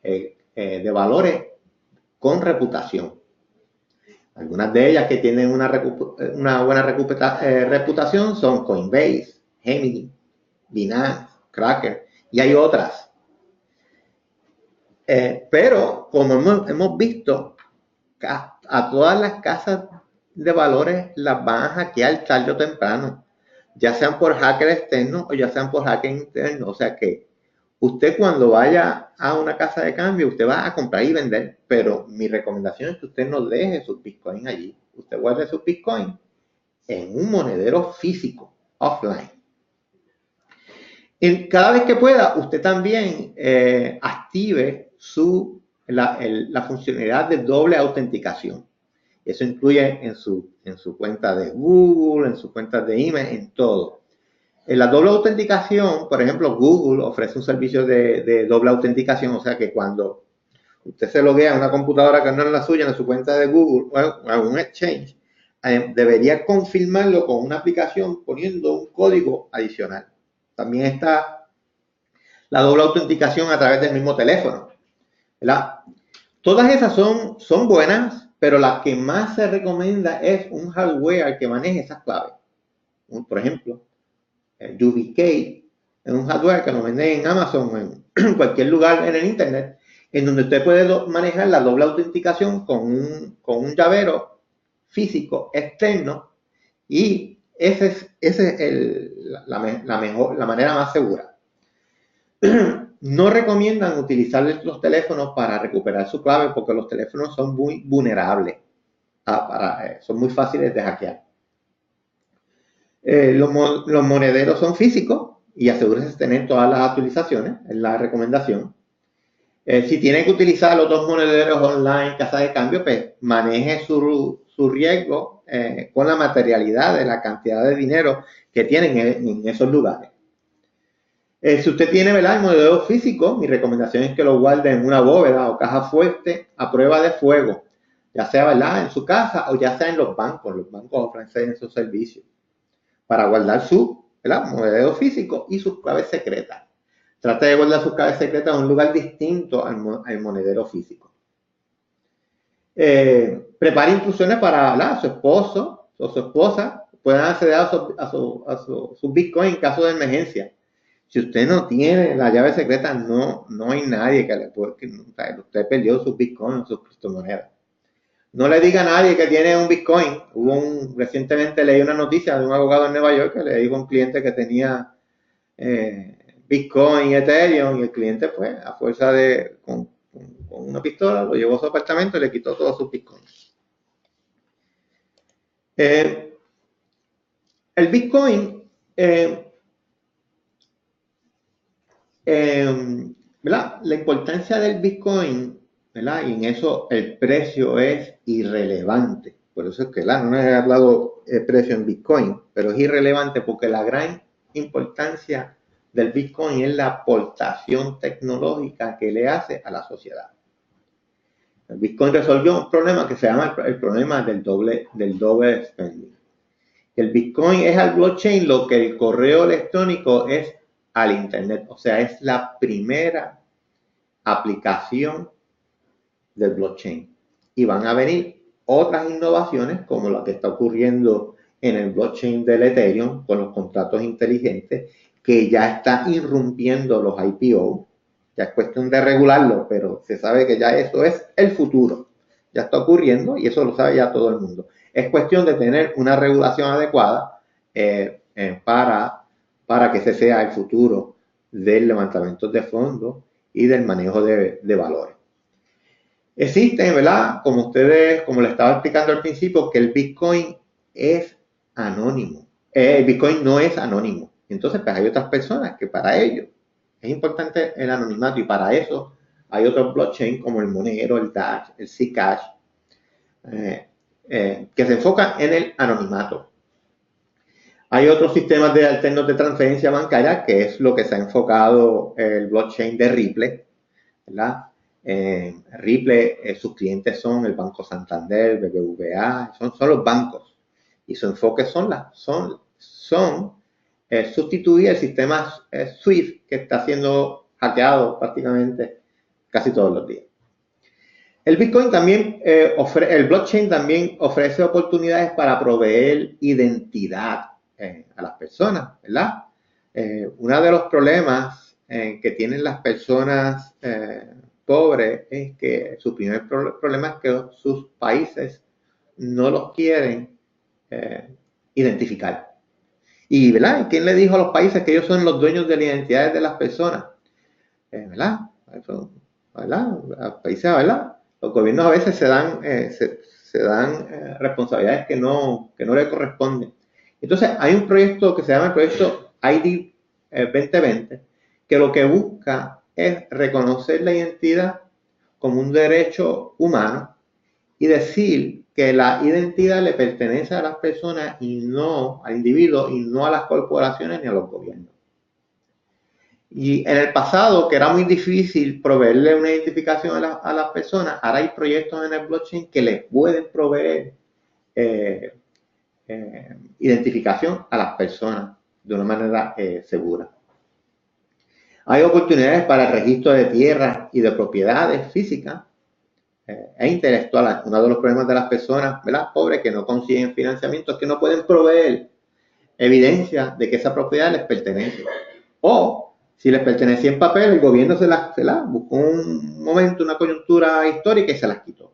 de valores con reputación. Algunas de ellas que tienen una buena reputación son Coinbase, Gemini, Binance, Kraken, y hay otras. Pero como hemos visto, a todas las casas de valores las van a hackear tarde o temprano, ya sean por hacker externo o ya sean por hacker interno. O sea que usted cuando vaya a una casa de cambio, usted va a comprar y vender, pero mi recomendación es que usted no deje sus bitcoins allí. Usted guarde sus bitcoins en un monedero físico, offline. Y cada vez que pueda, usted también active la funcionalidad de doble autenticación. Eso incluye en su cuenta de Google, en su cuenta de email, en todo. En la doble autenticación, por ejemplo, Google ofrece un servicio de doble autenticación, o sea que cuando usted se loguea a una computadora que no es la suya, en su cuenta de Google o en un exchange, debería confirmarlo con una aplicación poniendo un código adicional. También está la doble autenticación a través del mismo teléfono, ¿verdad? Todas esas son buenas, pero la que más se recomienda es un hardware que maneje esas claves. Por ejemplo, YubiKey es un hardware que lo venden en Amazon o en cualquier lugar en el internet, en donde usted puede manejar la doble autenticación con un llavero físico externo, y esa es la manera más segura. No recomiendan utilizar los teléfonos para recuperar su clave porque los teléfonos son muy vulnerables, son muy fáciles de hackear. Los monederos son físicos y asegúrese de tener todas las actualizaciones, es la recomendación. Si tiene que utilizar otros monederos online, casas de cambio, pues maneje su riesgo con la materialidad de la cantidad de dinero que tienen en esos lugares. Si usted tiene, ¿verdad?, el monedero físico, mi recomendación es que lo guarde en una bóveda o caja fuerte a prueba de fuego, ya sea, ¿verdad?, en su casa o ya sea en los bancos. Los bancos ofrecen esos servicios para guardar su, ¿verdad?, monedero físico y sus claves secretas. Trate de guardar sus claves secretas en un lugar distinto al monedero físico. Prepare instrucciones para, ¿verdad?, su esposo o su esposa puedan acceder a su Bitcoin en caso de emergencia. Si usted no tiene la llave secreta, no hay nadie que le pueda, usted perdió sus bitcoins, sus criptomonedas. No le diga a nadie que tiene un bitcoin. Recientemente leí una noticia de un abogado en Nueva York que le dijo a un cliente que tenía bitcoin, Ethereum, y el cliente, pues, a fuerza de, con una pistola, lo llevó a su apartamento y le quitó todos sus bitcoins. El bitcoin, ¿verdad?, la importancia del Bitcoin, ¿verdad?, y en eso el precio es irrelevante. Por eso es que, no he hablado el precio en Bitcoin, pero es irrelevante porque la gran importancia del Bitcoin es la aportación tecnológica que le hace a la sociedad. El Bitcoin resolvió un problema que se llama el problema del doble spending. El Bitcoin es al blockchain lo que el correo electrónico es al Internet. O sea, es la primera aplicación del blockchain. Y van a venir otras innovaciones como la que está ocurriendo en el blockchain del Ethereum con los contratos inteligentes, que ya está irrumpiendo los IPO. Ya es cuestión de regularlo, pero se sabe que ya eso es el futuro. Ya está ocurriendo y eso lo sabe ya todo el mundo. Es cuestión de tener una regulación adecuada para que ese sea el futuro del levantamiento de fondos y del manejo de valores. Existen, ¿verdad?, como les estaba explicando al principio, que el Bitcoin es anónimo. El Bitcoin no es anónimo. Entonces, pues hay otras personas que para ellos es importante el anonimato y para eso hay otros blockchain como el Monero, el Dash, el Zcash, que se enfocan en el anonimato. Hay otros sistemas alternos de transferencia bancaria, que es lo que se ha enfocado el blockchain de Ripple, ¿verdad? Ripple, sus clientes son el Banco Santander, BBVA, son los bancos. Y su enfoque son sustituir el sistema SWIFT, que está siendo hackeado prácticamente casi todos los días. El Bitcoin también el blockchain también ofrece oportunidades para proveer identidad a las personas, ¿verdad? Uno de los problemas que tienen las personas pobres es que su primer problema es que sus países no los quieren identificar. Y, ¿verdad?, ¿quién le dijo a los países que ellos son los dueños de las identidades de las personas? ¿Verdad? ¿Verdad? Los países, ¿verdad? Los gobiernos a veces se dan responsabilidades que no le corresponden. Entonces, hay un proyecto que se llama el proyecto ID 2020, que lo que busca es reconocer la identidad como un derecho humano y decir que la identidad le pertenece a las personas y no al individuo y no a las corporaciones ni a los gobiernos. Y en el pasado, que era muy difícil proveerle una identificación a las personas, ahora hay proyectos en el blockchain que les pueden proveer identificación a las personas de una manera segura. Hay oportunidades para el registro de tierras y de propiedades físicas e intelectuales. Uno de los problemas de las personas, ¿verdad?, pobres que no consiguen financiamiento es que no pueden proveer evidencia de que esa propiedad les pertenece. O si les pertenecía en papel, el gobierno se las buscó un momento, una coyuntura histórica y se las quitó.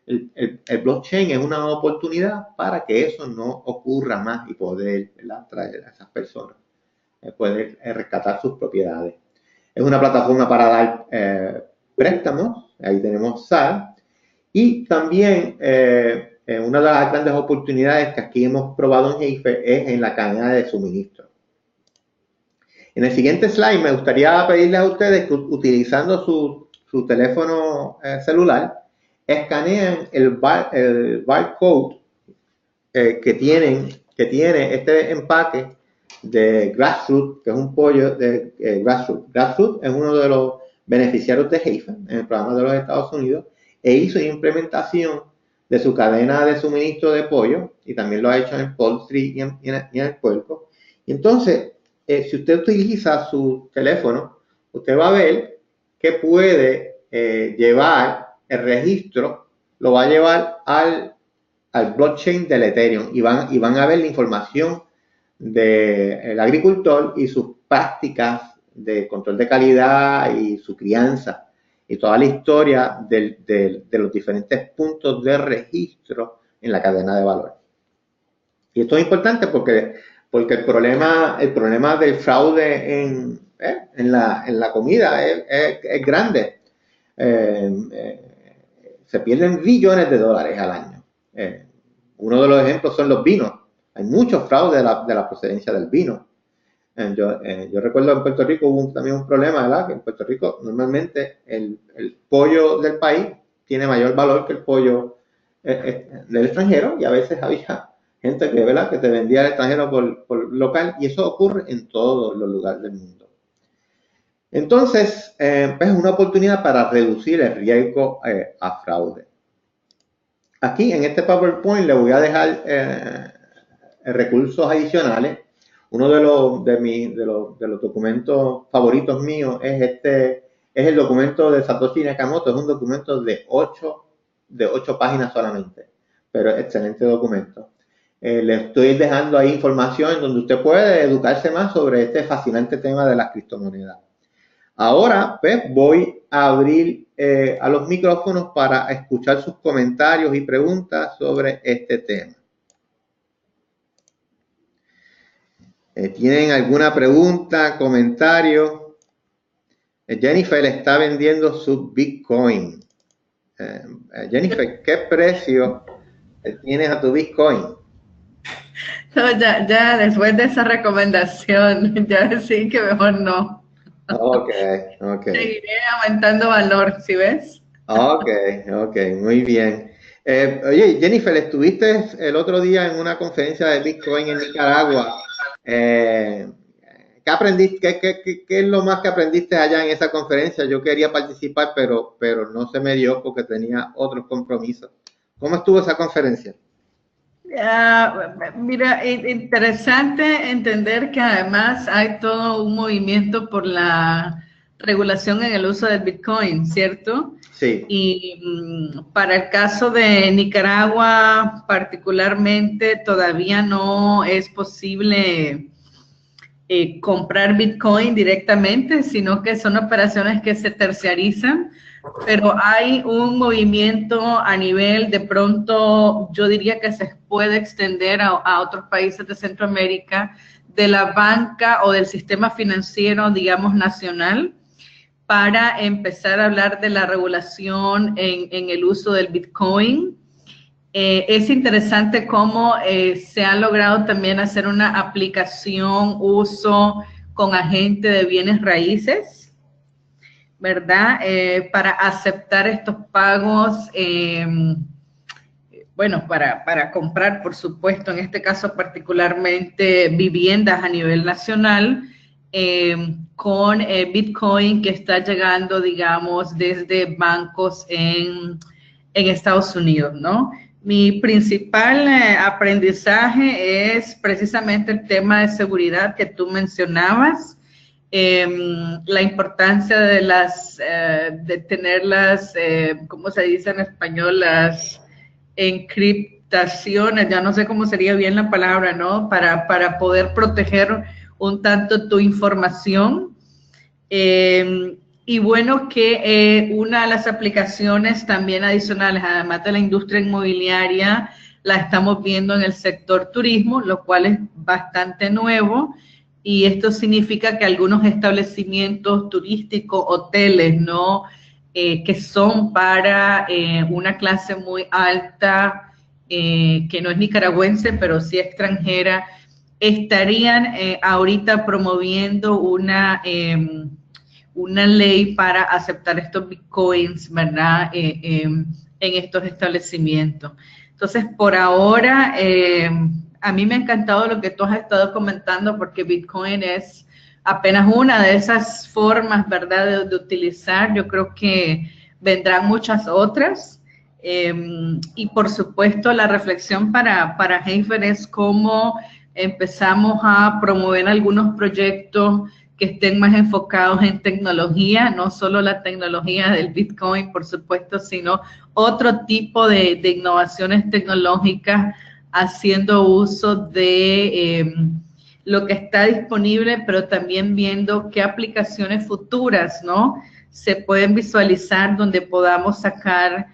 El blockchain es una oportunidad para que eso no ocurra más y poder, ¿verdad?, traer a esas personas, poder rescatar sus propiedades. Es una plataforma para dar préstamos, ahí tenemos SAR, y también una de las grandes oportunidades que aquí hemos probado en Heifer es en la cadena de suministro. En el siguiente slide me gustaría pedirles a ustedes que utilizando su teléfono celular, escanean el barcode que tiene este empaque de Grassroots, que es un pollo de Grassroots. Grassroots es uno de los beneficiarios de Heifer en el programa de los Estados Unidos e hizo una implementación de su cadena de suministro de pollo, y también lo ha hecho en el poultry y en el puerco. Y entonces, si usted utiliza su teléfono, usted va a ver que puede llevar el registro, lo va a llevar al blockchain del Ethereum, y van a ver la información del agricultor y sus prácticas de control de calidad y su crianza y toda la historia de los diferentes puntos de registro en la cadena de valor. Y esto es importante porque el problema del fraude en la comida es grande. Se pierden billones de dólares al año. Uno de los ejemplos son los vinos. Hay mucho fraude de la procedencia del vino. Yo recuerdo en Puerto Rico hubo también un problema, ¿verdad? Que en Puerto Rico normalmente el pollo del país tiene mayor valor que el pollo del extranjero, y a veces había gente que, ¿verdad?, que te vendía al extranjero por local, y eso ocurre en todos los lugares del mundo. Entonces, es una oportunidad para reducir el riesgo a fraude. Aquí en este PowerPoint le voy a dejar recursos adicionales. Uno de los documentos favoritos míos es el documento de Satoshi Nakamoto. Es un documento de 8 páginas solamente, pero excelente documento. Le estoy dejando ahí información donde usted puede educarse más sobre este fascinante tema de las criptomonedas. Ahora, pues, voy a abrir a los micrófonos para escuchar sus comentarios y preguntas sobre este tema. ¿Tienen alguna pregunta, comentario? Jennifer está vendiendo su Bitcoin. Jennifer, ¿qué precio tienes a tu Bitcoin? No, ya después de esa recomendación, ya sí que mejor no. Ok. Seguiré aumentando valor, ¿sí ves? Ok, muy bien. Oye, Jennifer, estuviste el otro día en una conferencia de Bitcoin en Nicaragua. ¿Qué aprendiste? ¿Qué es lo más que aprendiste allá en esa conferencia? Yo quería participar, pero no se me dio porque tenía otros compromisos. ¿Cómo estuvo esa conferencia? Mira, interesante entender que además hay todo un movimiento por la regulación en el uso del Bitcoin, ¿cierto? Sí. Y para el caso de Nicaragua particularmente, todavía no es posible comprar Bitcoin directamente, sino que son operaciones que se terciarizan, pero hay un movimiento a nivel, de pronto, yo diría que se puede extender a otros países de Centroamérica, de la banca o del sistema financiero, digamos, nacional, para empezar a hablar de la regulación en el uso del Bitcoin. Es interesante cómo se ha logrado también hacer una aplicación, uso con agente de bienes raíces, ¿verdad? Para aceptar estos pagos, bueno, para comprar, por supuesto, en este caso particularmente viviendas a nivel nacional, con Bitcoin que está llegando, digamos, desde bancos en Estados Unidos, ¿no? Mi principal aprendizaje es precisamente el tema de seguridad que tú mencionabas, la importancia de de tenerlas, ¿cómo se dice en español? Las encriptaciones, ya no sé cómo sería bien la palabra, ¿no? Para poder proteger un tanto tu información. Y bueno, que una de las aplicaciones también adicionales, además de la industria inmobiliaria, la estamos viendo en el sector turismo, lo cual es bastante nuevo, y esto significa que algunos establecimientos turísticos, hoteles, ¿no?, que son para una clase muy alta, que no es nicaragüense, pero sí extranjera, estarían ahorita promoviendo una ley para aceptar estos bitcoins, ¿verdad? En estos establecimientos. Entonces, por ahora, a mí me ha encantado lo que tú has estado comentando, porque Bitcoin es apenas una de esas formas, ¿verdad?, de utilizar. Yo creo que vendrán muchas otras. Y por supuesto, la reflexión para Heifer es cómo empezamos a promover algunos proyectos que estén más enfocados en tecnología, no solo la tecnología del Bitcoin, por supuesto, sino otro tipo de innovaciones tecnológicas, haciendo uso de lo que está disponible, pero también viendo qué aplicaciones futuras, ¿no?, se pueden visualizar donde podamos sacar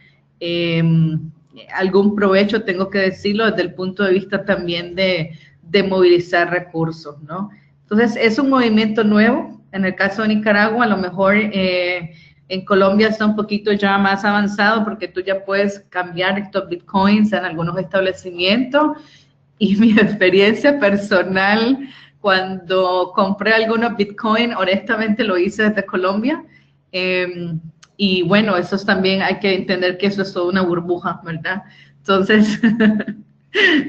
algún provecho, tengo que decirlo, desde el punto de vista también de movilizar recursos, ¿no? Entonces, es un movimiento nuevo. En el caso de Nicaragua, a lo mejor en Colombia está un poquito ya más avanzado, porque tú ya puedes cambiar estos bitcoins en algunos establecimientos. Y mi experiencia personal, cuando compré algunos bitcoins, honestamente lo hice desde Colombia. Y bueno, eso es también, hay que entender que eso es toda una burbuja, ¿verdad? Entonces,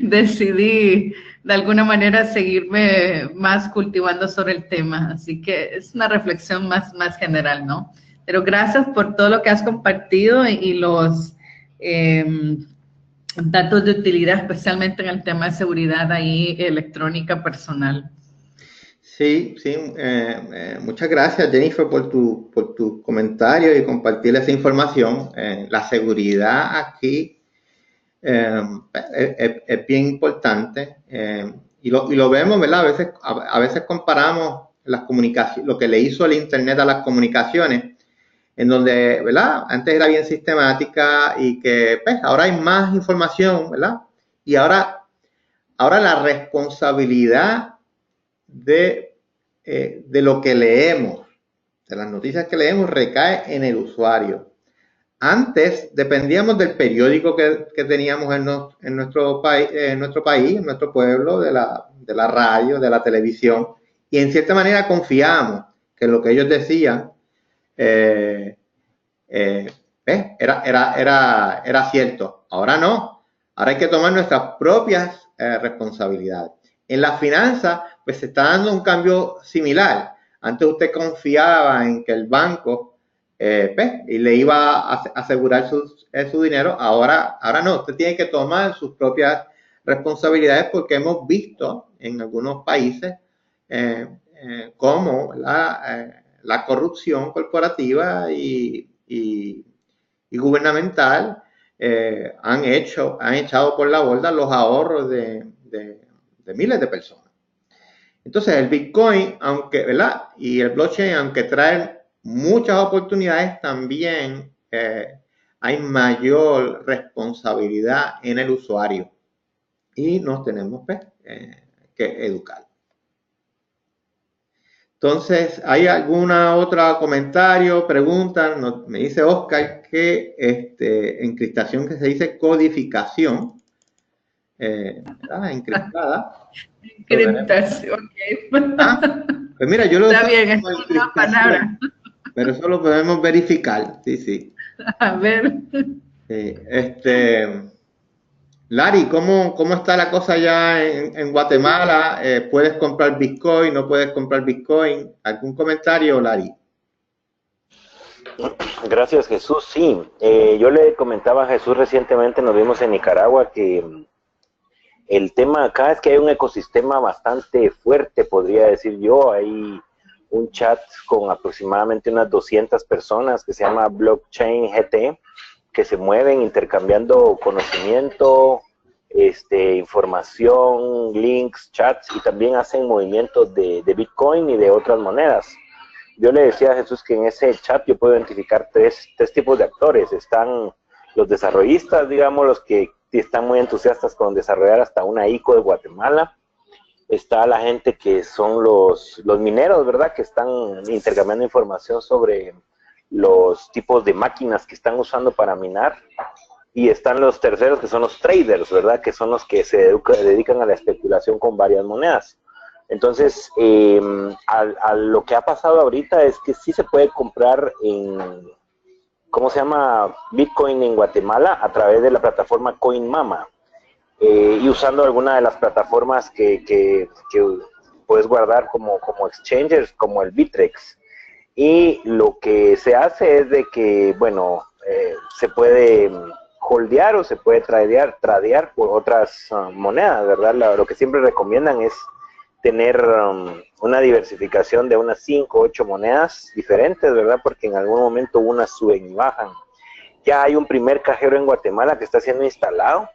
decidí de alguna manera seguirme más cultivando sobre el tema. Así que es una reflexión más general, ¿no? Pero gracias por todo lo que has compartido y los datos de utilidad, especialmente en el tema de seguridad ahí electrónica personal. Sí, sí, muchas gracias, Jennifer, por tu comentario y compartir esa información. La seguridad aquí es bien importante, y lo vemos, ¿verdad? A veces comparamos las comunicaciones, lo que le hizo el Internet a las comunicaciones, en donde, ¿verdad?, antes era bien sistemática y que pues, ahora hay más información, ¿verdad? Y ahora la responsabilidad de lo que leemos, de las noticias que leemos, recae en el usuario. Antes dependíamos del periódico que teníamos en nuestro país, en nuestro pueblo, de la radio, de la televisión, y en cierta manera confiábamos que lo que ellos decían era cierto. Ahora no. Ahora hay que tomar nuestras propias responsabilidades. En la finanza, pues se está dando un cambio similar. Antes usted confiaba en que el banco y le iba a asegurar su dinero. Ahora no. Usted tiene que tomar sus propias responsabilidades, porque hemos visto en algunos países cómo la corrupción corporativa y gubernamental han echado por la borda los ahorros de miles de personas. Entonces, el Bitcoin, aunque, ¿verdad?, y el blockchain, aunque traen muchas oportunidades, también hay mayor responsabilidad en el usuario, y nos tenemos que educar. Entonces, ¿hay alguna otra comentario, pregunta? Me dice Oscar que encriptación, que se dice codificación, encriptada. Encriptación, Pues mira, yo lo está bien, es una palabra. Pero eso lo podemos verificar, sí. A ver. Larry, ¿cómo está la cosa allá en Guatemala? ¿Puedes comprar Bitcoin? ¿No puedes comprar Bitcoin? ¿Algún comentario, Larry? Gracias, Jesús. Sí, yo le comentaba a Jesús recientemente, nos vimos en Nicaragua, que el tema acá es que hay un ecosistema bastante fuerte, podría decir yo. Hay un chat con aproximadamente unas 200 personas que se llama Blockchain GT, que se mueven intercambiando conocimiento, información, links, chats, y también hacen movimientos de Bitcoin y de otras monedas. Yo le decía a Jesús que en ese chat yo puedo identificar tres tipos de actores. Están los desarrollistas, digamos, los que están muy entusiastas con desarrollar hasta una ICO de Guatemala. Está la gente que son los mineros, ¿verdad?, que están intercambiando información sobre los tipos de máquinas que están usando para minar. Y están los terceros, que son los traders, ¿verdad?, que son los que se dedican a la especulación con varias monedas. Entonces, a lo que ha pasado ahorita es que sí se puede comprar en, ¿cómo se llama? Bitcoin en Guatemala a través de la plataforma CoinMama. Y usando alguna de las plataformas que puedes guardar como exchangers, como el Bittrex. Y lo que se hace es de que, bueno, se puede holdear o se puede tradear por otras monedas, ¿verdad? Lo que siempre recomiendan es tener una diversificación de unas 5 o 8 monedas diferentes, ¿verdad? Porque en algún momento unas suben y bajan. Ya hay un primer cajero en Guatemala que está siendo instalado,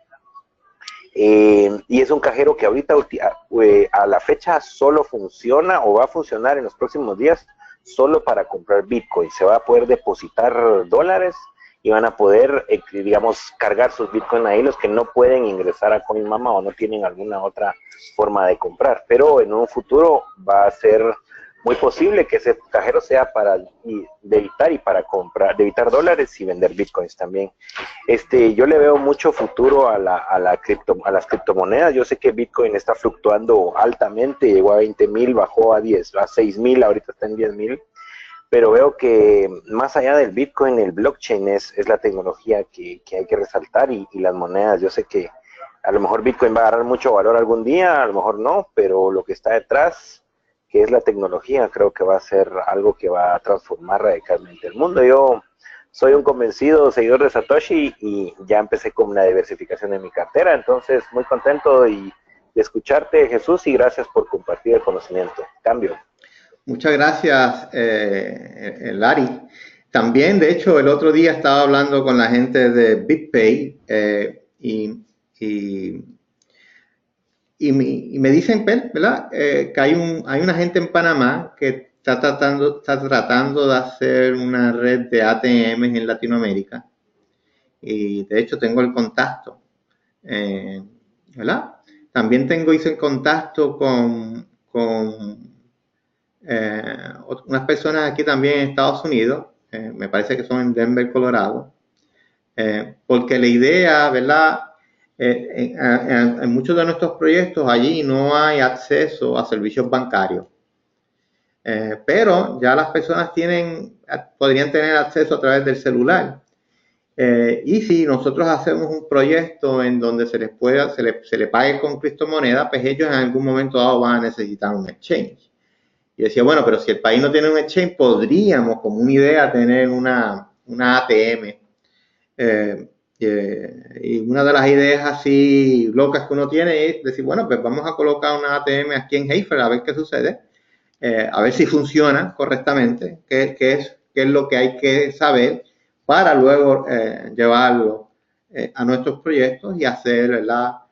y es un cajero que ahorita a la fecha solo funciona o va a funcionar en los próximos días solo para comprar Bitcoin. Se va a poder depositar dólares y van a poder, digamos, cargar sus Bitcoin ahí los que no pueden ingresar a CoinMama o no tienen alguna otra forma de comprar. Pero en un futuro va a ser muy posible que ese cajero sea para debitar y para comprar, debitar dólares y vender Bitcoins también. Yo le veo mucho futuro a las criptomonedas. Yo sé que Bitcoin está fluctuando altamente, llegó a 20,000, bajó a 6,000, ahorita está en 10,000. Pero veo que más allá del Bitcoin, el blockchain es la tecnología que hay que resaltar y las monedas. Yo sé que a lo mejor Bitcoin va a agarrar mucho valor algún día, a lo mejor no, pero lo que está detrás, que es la tecnología, creo que va a ser algo que va a transformar radicalmente el mundo. Yo soy un convencido seguidor de Satoshi y ya empecé con una diversificación de mi cartera, entonces muy contento de escucharte, Jesús, y gracias por compartir el conocimiento. Cambio. Muchas gracias, Larry. También, de hecho, el otro día estaba hablando con la gente de BitPay y me dicen, ¿verdad? Que hay una gente en Panamá que está tratando de hacer una red de ATMs en Latinoamérica. Y de hecho tengo el contacto, ¿verdad? También hice el contacto con unas personas aquí también en Estados Unidos, me parece que son en Denver, Colorado, porque la idea, ¿verdad? En muchos de nuestros proyectos allí no hay acceso a servicios bancarios, pero ya las personas podrían tener acceso a través del celular. Y si nosotros hacemos un proyecto en donde se le pague con criptomonedas, pues ellos en algún momento dado van a necesitar un exchange. Y decía, bueno, pero si el país no tiene un exchange, podríamos, como una idea, tener una ATM. Y una de las ideas así locas que uno tiene es decir, bueno, pues vamos a colocar una ATM aquí en Hafer a ver qué sucede, a ver si funciona correctamente, qué es lo que hay que saber para luego llevarlo a nuestros proyectos y hacer la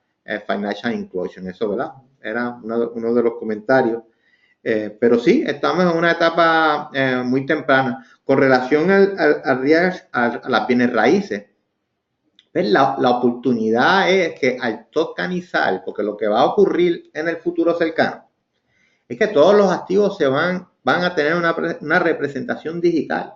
financial inclusion. Eso, ¿verdad? Era uno de los comentarios. Pero sí, estamos en una etapa muy temprana. Con relación a las bienes raíces, ¿ves? La oportunidad es que al tokenizar, porque lo que va a ocurrir en el futuro cercano, es que todos los activos van a tener una representación digital.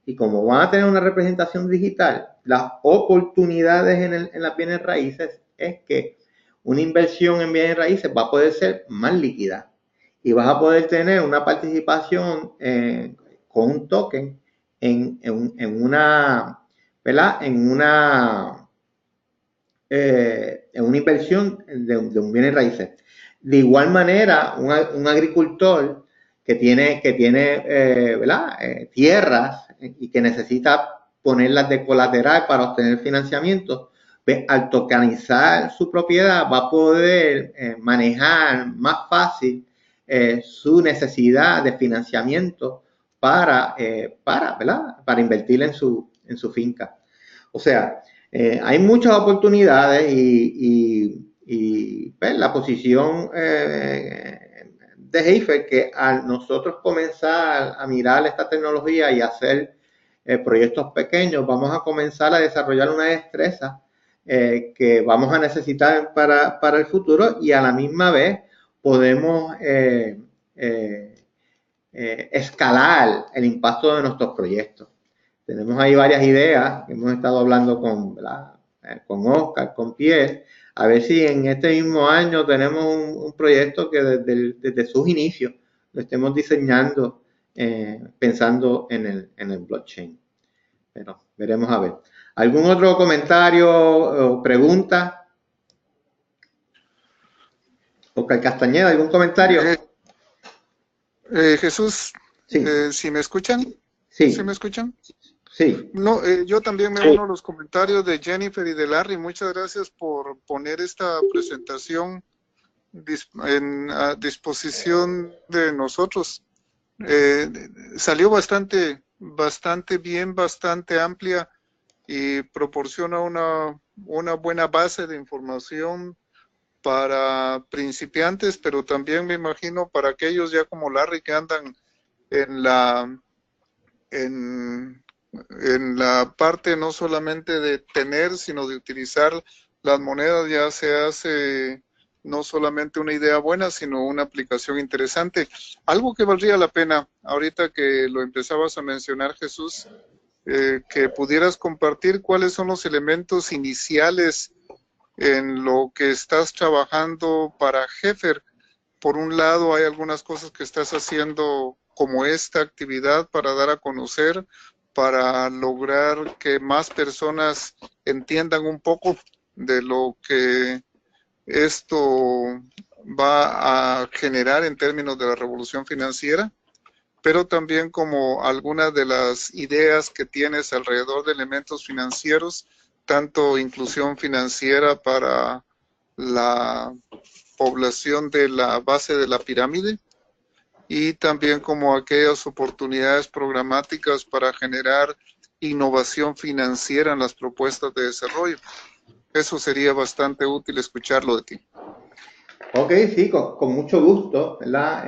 Y como van a tener una representación digital, las oportunidades en las bienes raíces es que una inversión en bienes raíces va a poder ser más líquida. Y vas a poder tener una participación con un token en una, ¿verdad? En una inversión de un bienes raíces. De igual manera, un agricultor que tiene ¿verdad? Tierras y que necesita ponerlas de colateral para obtener financiamiento, pues, al tokenizar su propiedad va a poder manejar más fácil su necesidad de financiamiento para invertir en su finca. O sea, hay muchas oportunidades y pues, la posición de Hafer, que al nosotros comenzar a mirar esta tecnología y hacer proyectos pequeños, vamos a comenzar a desarrollar una destreza que vamos a necesitar para el futuro y a la misma vez podemos escalar el impacto de nuestros proyectos. Tenemos ahí varias ideas que hemos estado hablando con Oscar, con Pierre, a ver si en este mismo año tenemos un proyecto que desde sus inicios lo estemos diseñando pensando en el blockchain. Pero veremos a ver. ¿Algún otro comentario o pregunta? Oscar Castañeda, ¿algún comentario? Jesús, Sí. ¿sí me escuchan? Sí. ¿Sí me escuchan? Sí. No, yo también me uno a los comentarios de Jennifer y de Larry. Muchas gracias por poner esta presentación a disposición de nosotros. Salió bastante bien, bastante amplia y proporciona una buena base de información para principiantes, pero también me imagino para aquellos ya como Larry que andan en la parte no solamente de tener, sino de utilizar las monedas. Ya se hace no solamente una idea buena, sino una aplicación interesante. Algo que valdría la pena, ahorita que lo empezabas a mencionar, Jesús, que pudieras compartir cuáles son los elementos iniciales en lo que estás trabajando para Heifer. Por un lado, hay algunas cosas que estás haciendo como esta actividad para dar a conocer, para lograr que más personas entiendan un poco de lo que esto va a generar en términos de la revolución financiera, pero también como algunas de las ideas que tienes alrededor de elementos financieros, tanto inclusión financiera para la población de la base de la pirámide y también como aquellas oportunidades programáticas para generar innovación financiera en las propuestas de desarrollo. Eso sería bastante útil escucharlo de ti. Ok, sí, con mucho gusto, ¿verdad?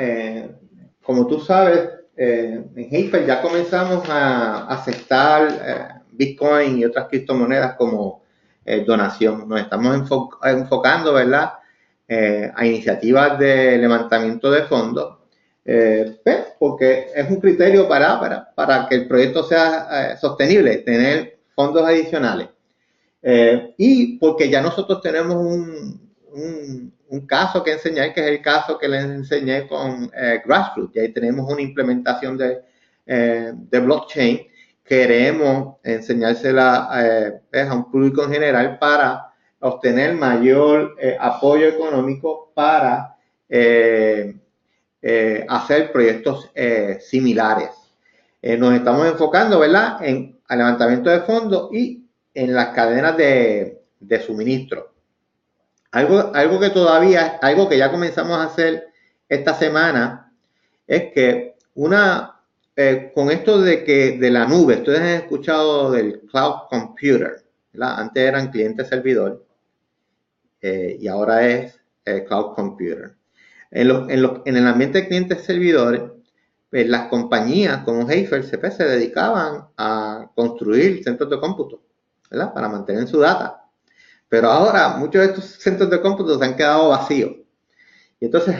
Como tú sabes, en Heifer ya comenzamos a aceptar Bitcoin y otras criptomonedas como donación. Nos estamos enfocando, ¿verdad? A iniciativas de levantamiento de fondos, porque es un criterio para que el proyecto sea sostenible, tener fondos adicionales. Y porque ya nosotros tenemos un caso que enseñar, que es el caso que les enseñé con Grassroots. Y ahí tenemos una implementación de blockchain. Queremos enseñársela a un público en general para obtener mayor apoyo económico para hacer proyectos similares. Nos estamos enfocando, ¿verdad?, en el levantamiento de fondos y en las cadenas de suministro. Algo que ya comenzamos a hacer esta semana es que con esto de la nube, ustedes han escuchado del cloud computer, ¿verdad? Antes eran cliente servidor y ahora es cloud computer. En el ambiente de clientes servidores, pues las compañías como Heifer se dedicaban a construir centros de cómputo, ¿verdad?, para mantener su data. Pero ahora muchos de estos centros de cómputo se han quedado vacíos. Y entonces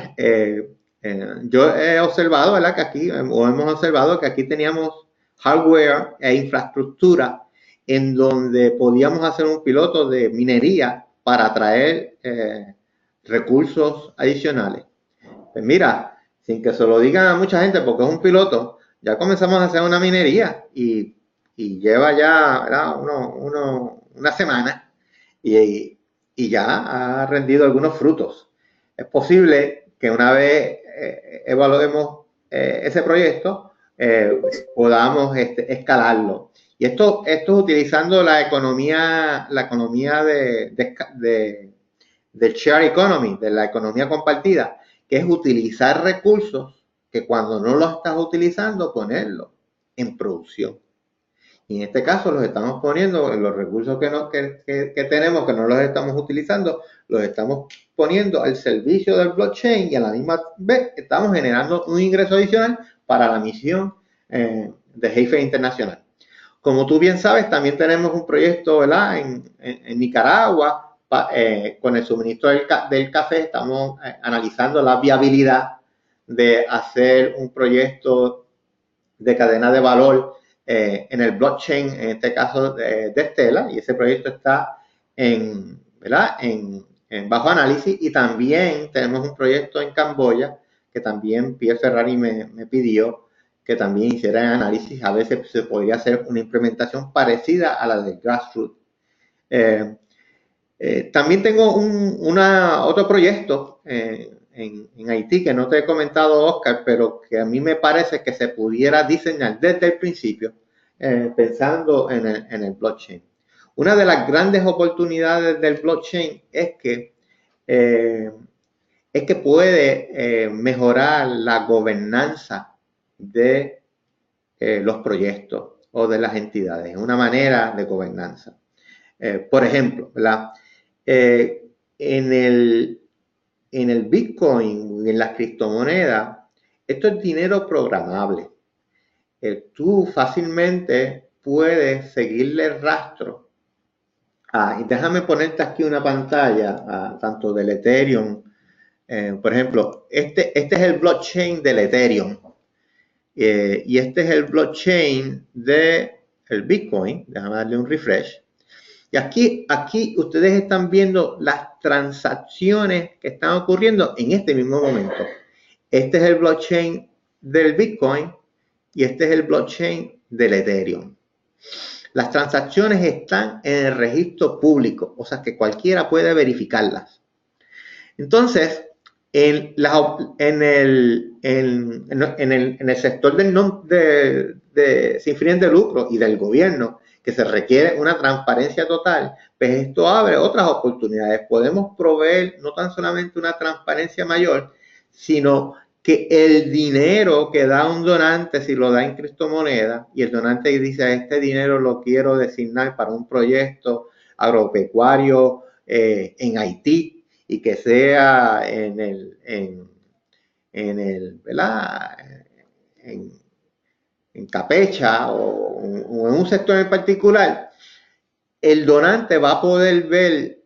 yo he observado, ¿verdad?, que hemos observado que aquí teníamos hardware e infraestructura en donde podíamos hacer un piloto de minería para atraer recursos adicionales. Pues mira, sin que se lo digan a mucha gente porque es un piloto, ya comenzamos a hacer una minería y lleva ya, ¿verdad?, una semana y ya ha rendido algunos frutos. Es posible que una vez evaluemos ese proyecto, podamos escalarlo. Y esto es utilizando la economía del share economy, de la economía compartida, que es utilizar recursos que cuando no los estás utilizando, ponerlos en producción. Y en este caso los estamos poniendo en los recursos que tenemos, que no los estamos utilizando, los estamos poniendo al servicio del blockchain y a la misma vez estamos generando un ingreso adicional para la misión de Heifer Internacional. Como tú bien sabes, también tenemos un proyecto, ¿verdad?, en Nicaragua con el suministro del café. Estamos analizando la viabilidad de hacer un proyecto de cadena de valor en el blockchain, en este caso de Stellar, y ese proyecto está en bajo análisis, y también tenemos un proyecto en Camboya que también Pierre Ferrari me pidió que también hiciera el análisis. A veces se podría hacer una implementación parecida a la de Grassroots. También tengo otro proyecto en Haití que no te he comentado, Oscar, pero que a mí me parece que se pudiera diseñar desde el principio pensando en el blockchain. Una de las grandes oportunidades del blockchain es que puede mejorar la gobernanza de los proyectos o de las entidades, una manera de gobernanza. Por ejemplo, ¿verdad? En el Bitcoin, en las criptomonedas, esto es dinero programable. Tú fácilmente puedes seguirle el rastro. Y déjame ponerte aquí una pantalla, tanto del Ethereum. Por ejemplo, este es el blockchain del Ethereum. Y este es el blockchain del Bitcoin. Déjame darle un refresh. Y aquí ustedes están viendo las transacciones que están ocurriendo en este mismo momento. Este es el blockchain del Bitcoin y este es el blockchain del Ethereum. Las transacciones están en el registro público, o sea que cualquiera puede verificarlas. Entonces, en el sector sin fines de lucro y del gobierno, que se requiere una transparencia total, pues esto abre otras oportunidades. Podemos proveer no tan solamente una transparencia mayor, sino que el dinero que da un donante, si lo da en criptomonedas, y el donante dice, este dinero lo quiero designar para un proyecto agropecuario en Haití, y que sea ¿verdad? En Capecha o en un sector en particular, el donante va a poder ver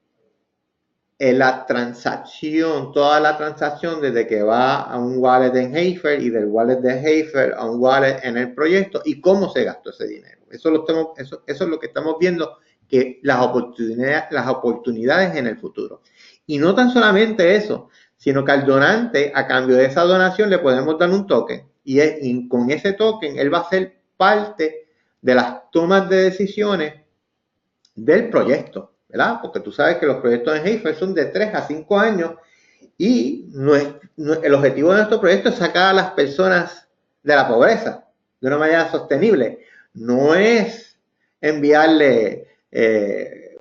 la transacción, toda la transacción desde que va a un wallet en Heifer y del wallet de Heifer a un wallet en el proyecto y cómo se gastó ese dinero. Eso es lo que estamos viendo, que las oportunidades en el futuro. Y no tan solamente eso, sino que al donante, a cambio de esa donación, le podemos dar un token y con ese token él va a ser parte de las tomas de decisiones del proyecto, ¿verdad? Porque tú sabes que los proyectos en Heifer son de 3 a 5 años y el objetivo de nuestro proyecto es sacar a las personas de la pobreza de una manera sostenible. No es enviarle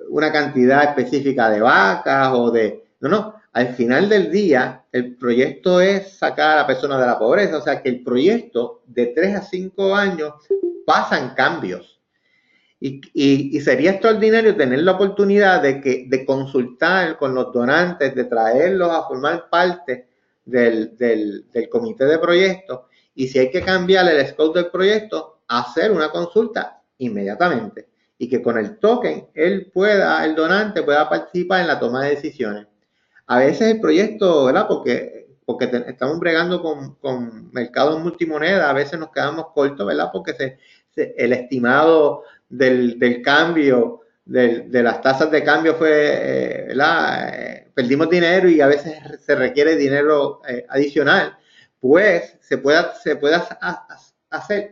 una cantidad específica de vacas o de... No. Al final del día, el proyecto es sacar a la persona de la pobreza. O sea que el proyecto de 3 a 5 años pasan cambios. Y sería extraordinario tener la oportunidad de consultar con los donantes, de traerlos a formar parte del comité de proyectos, y si hay que cambiar el scope del proyecto, hacer una consulta inmediatamente y que con el token el donante pueda participar en la toma de decisiones. A veces el proyecto, ¿verdad? Porque estamos bregando con mercados multimoneda, a veces nos quedamos cortos, ¿verdad? Porque el estimado del cambio, de las tasas de cambio fue, ¿verdad? Perdimos dinero y a veces se requiere dinero adicional. Pues se puede hacer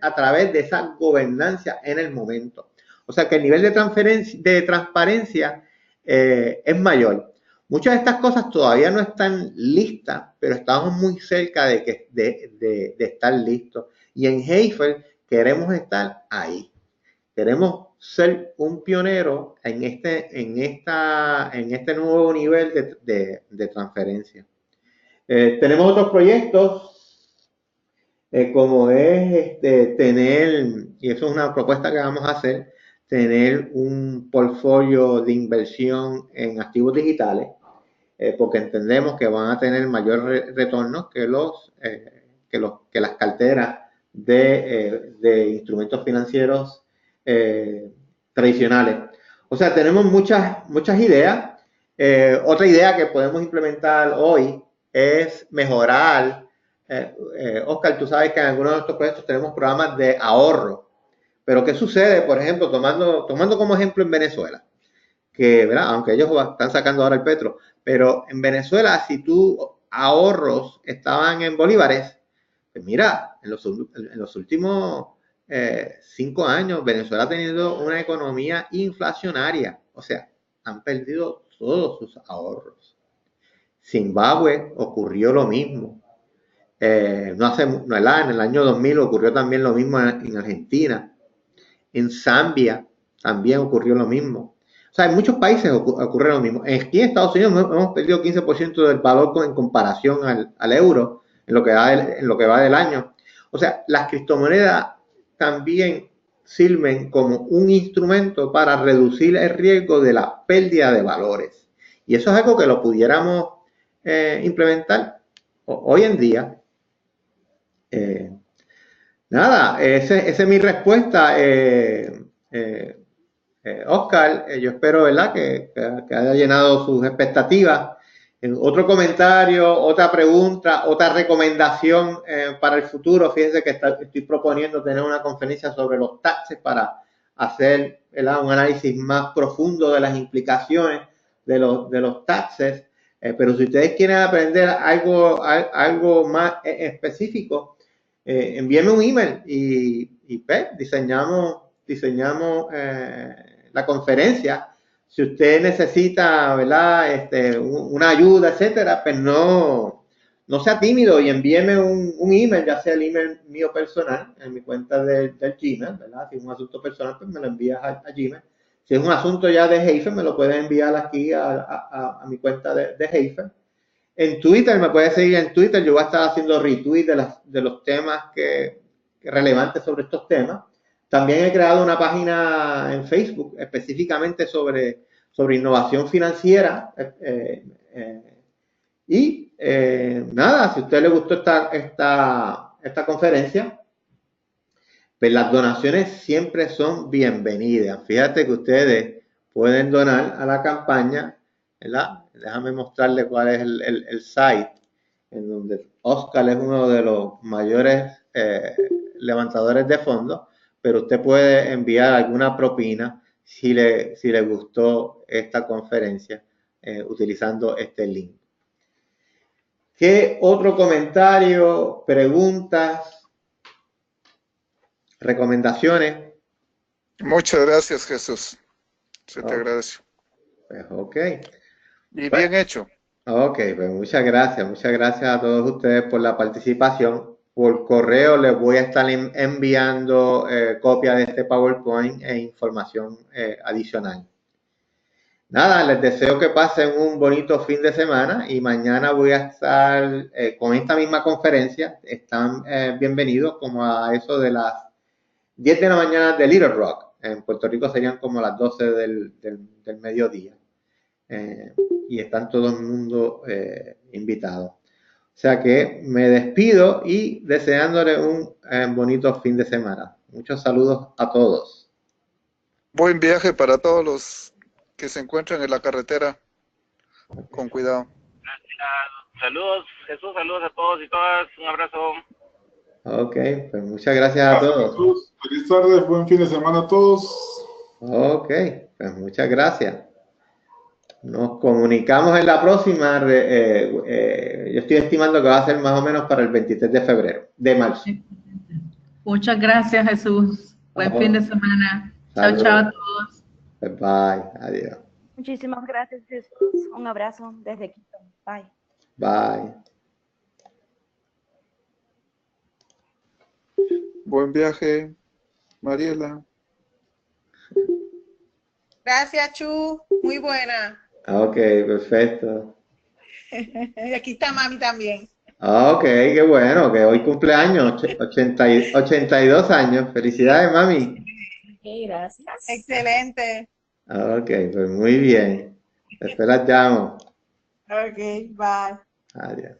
a través de esa gobernanza en el momento. O sea que el nivel de transparencia es mayor. Muchas de estas cosas todavía no están listas, pero estamos muy cerca de estar listos. Y en Heifer queremos estar ahí. Queremos ser un pionero en este nuevo nivel de transferencia. Tenemos otros proyectos, como es tener, y eso es una propuesta que vamos a hacer, tener un portfolio de inversión en activos digitales, porque entendemos que van a tener mayor retorno que las carteras de instrumentos financieros tradicionales. O sea, tenemos muchas ideas. Otra idea que podemos implementar hoy es mejorar. Oscar, tú sabes que en algunos de nuestros proyectos tenemos programas de ahorro. Pero ¿qué sucede, por ejemplo, tomando como ejemplo en Venezuela? que, ¿verdad? Aunque ellos están sacando ahora el petro, pero en Venezuela, si tus ahorros estaban en bolívares, pues mira, en los últimos 5 años, Venezuela ha tenido una economía inflacionaria, o sea, han perdido todos sus ahorros. Zimbabue ocurrió lo mismo. En el año 2000 ocurrió también lo mismo en Argentina. En Zambia también ocurrió lo mismo. O sea, en muchos países ocurre lo mismo. Aquí en Estados Unidos hemos perdido 15% del valor en comparación al euro en lo que va del año. O sea, las criptomonedas también sirven como un instrumento para reducir el riesgo de la pérdida de valores. Y eso es algo que lo pudiéramos implementar hoy en día. Nada, esa es mi respuesta. Oscar, yo espero, ¿verdad?, que haya llenado sus expectativas. Otro comentario, otra pregunta, otra recomendación para el futuro. Fíjense que estoy proponiendo tener una conferencia sobre los taxes para hacer, ¿verdad?, un análisis más profundo de las implicaciones de los taxes. Pero si ustedes quieren aprender algo más específico, envíenme un email y pues, diseñamos la conferencia. Si usted necesita, ¿verdad?, una ayuda, etcétera, pues no sea tímido y envíeme un email, ya sea el email mío personal, en mi cuenta del Gmail, ¿verdad? Si es un asunto personal, pues me lo envías a Gmail. Si es un asunto ya de Heifer, me lo puedes enviar aquí a mi cuenta de Heifer. En Twitter, me puedes seguir en Twitter, yo voy a estar haciendo retweets de los temas relevantes sobre estos temas. También he creado una página en Facebook específicamente sobre innovación financiera. Nada, si a usted le gustó esta conferencia, pues las donaciones siempre son bienvenidas. Fíjate que ustedes pueden donar a la campaña, ¿verdad? Déjame mostrarle cuál es el site, en donde Oscar es uno de los mayores levantadores de fondos, pero usted puede enviar alguna propina si le gustó esta conferencia utilizando este link. ¿Qué otro comentario, preguntas, recomendaciones? Muchas gracias, Jesús. Se te agradece. Pues ok. Y bien hecho. Ok, pues muchas gracias a todos ustedes por la participación. Por correo les voy a estar enviando copia de este PowerPoint e información adicional. Nada, les deseo que pasen un bonito fin de semana y mañana voy a estar con esta misma conferencia. Están bienvenidos como a eso de las 10 de la mañana de Little Rock. En Puerto Rico serían como las 12 del mediodía. Y están todo el mundo invitados. O sea que me despido y deseándole un bonito fin de semana. Muchos saludos a todos. Buen viaje para todos los que se encuentran en la carretera. Con cuidado. Gracias. Saludos, Jesús, saludos a todos y todas. Un abrazo. Ok, pues muchas gracias a todos. Jesús. Feliz tarde, buen fin de semana a todos. Ok, pues muchas gracias. Nos comunicamos en la próxima. Yo estoy estimando que va a ser más o menos para el 23 de marzo. Muchas gracias, Jesús. Buen fin de semana. Chao, chao a todos. Bye, adiós. Muchísimas gracias, Jesús. Un abrazo desde Quito. Bye. Bye. Buen viaje, Mariela. Gracias, Chu. Muy buena. Ok, perfecto. Aquí está mami también. Ok, qué bueno, que hoy cumpleaños, 82 años. Felicidades, mami. Gracias. Excelente. Ok, pues muy bien. Después las llamo. Ok, bye. Adiós.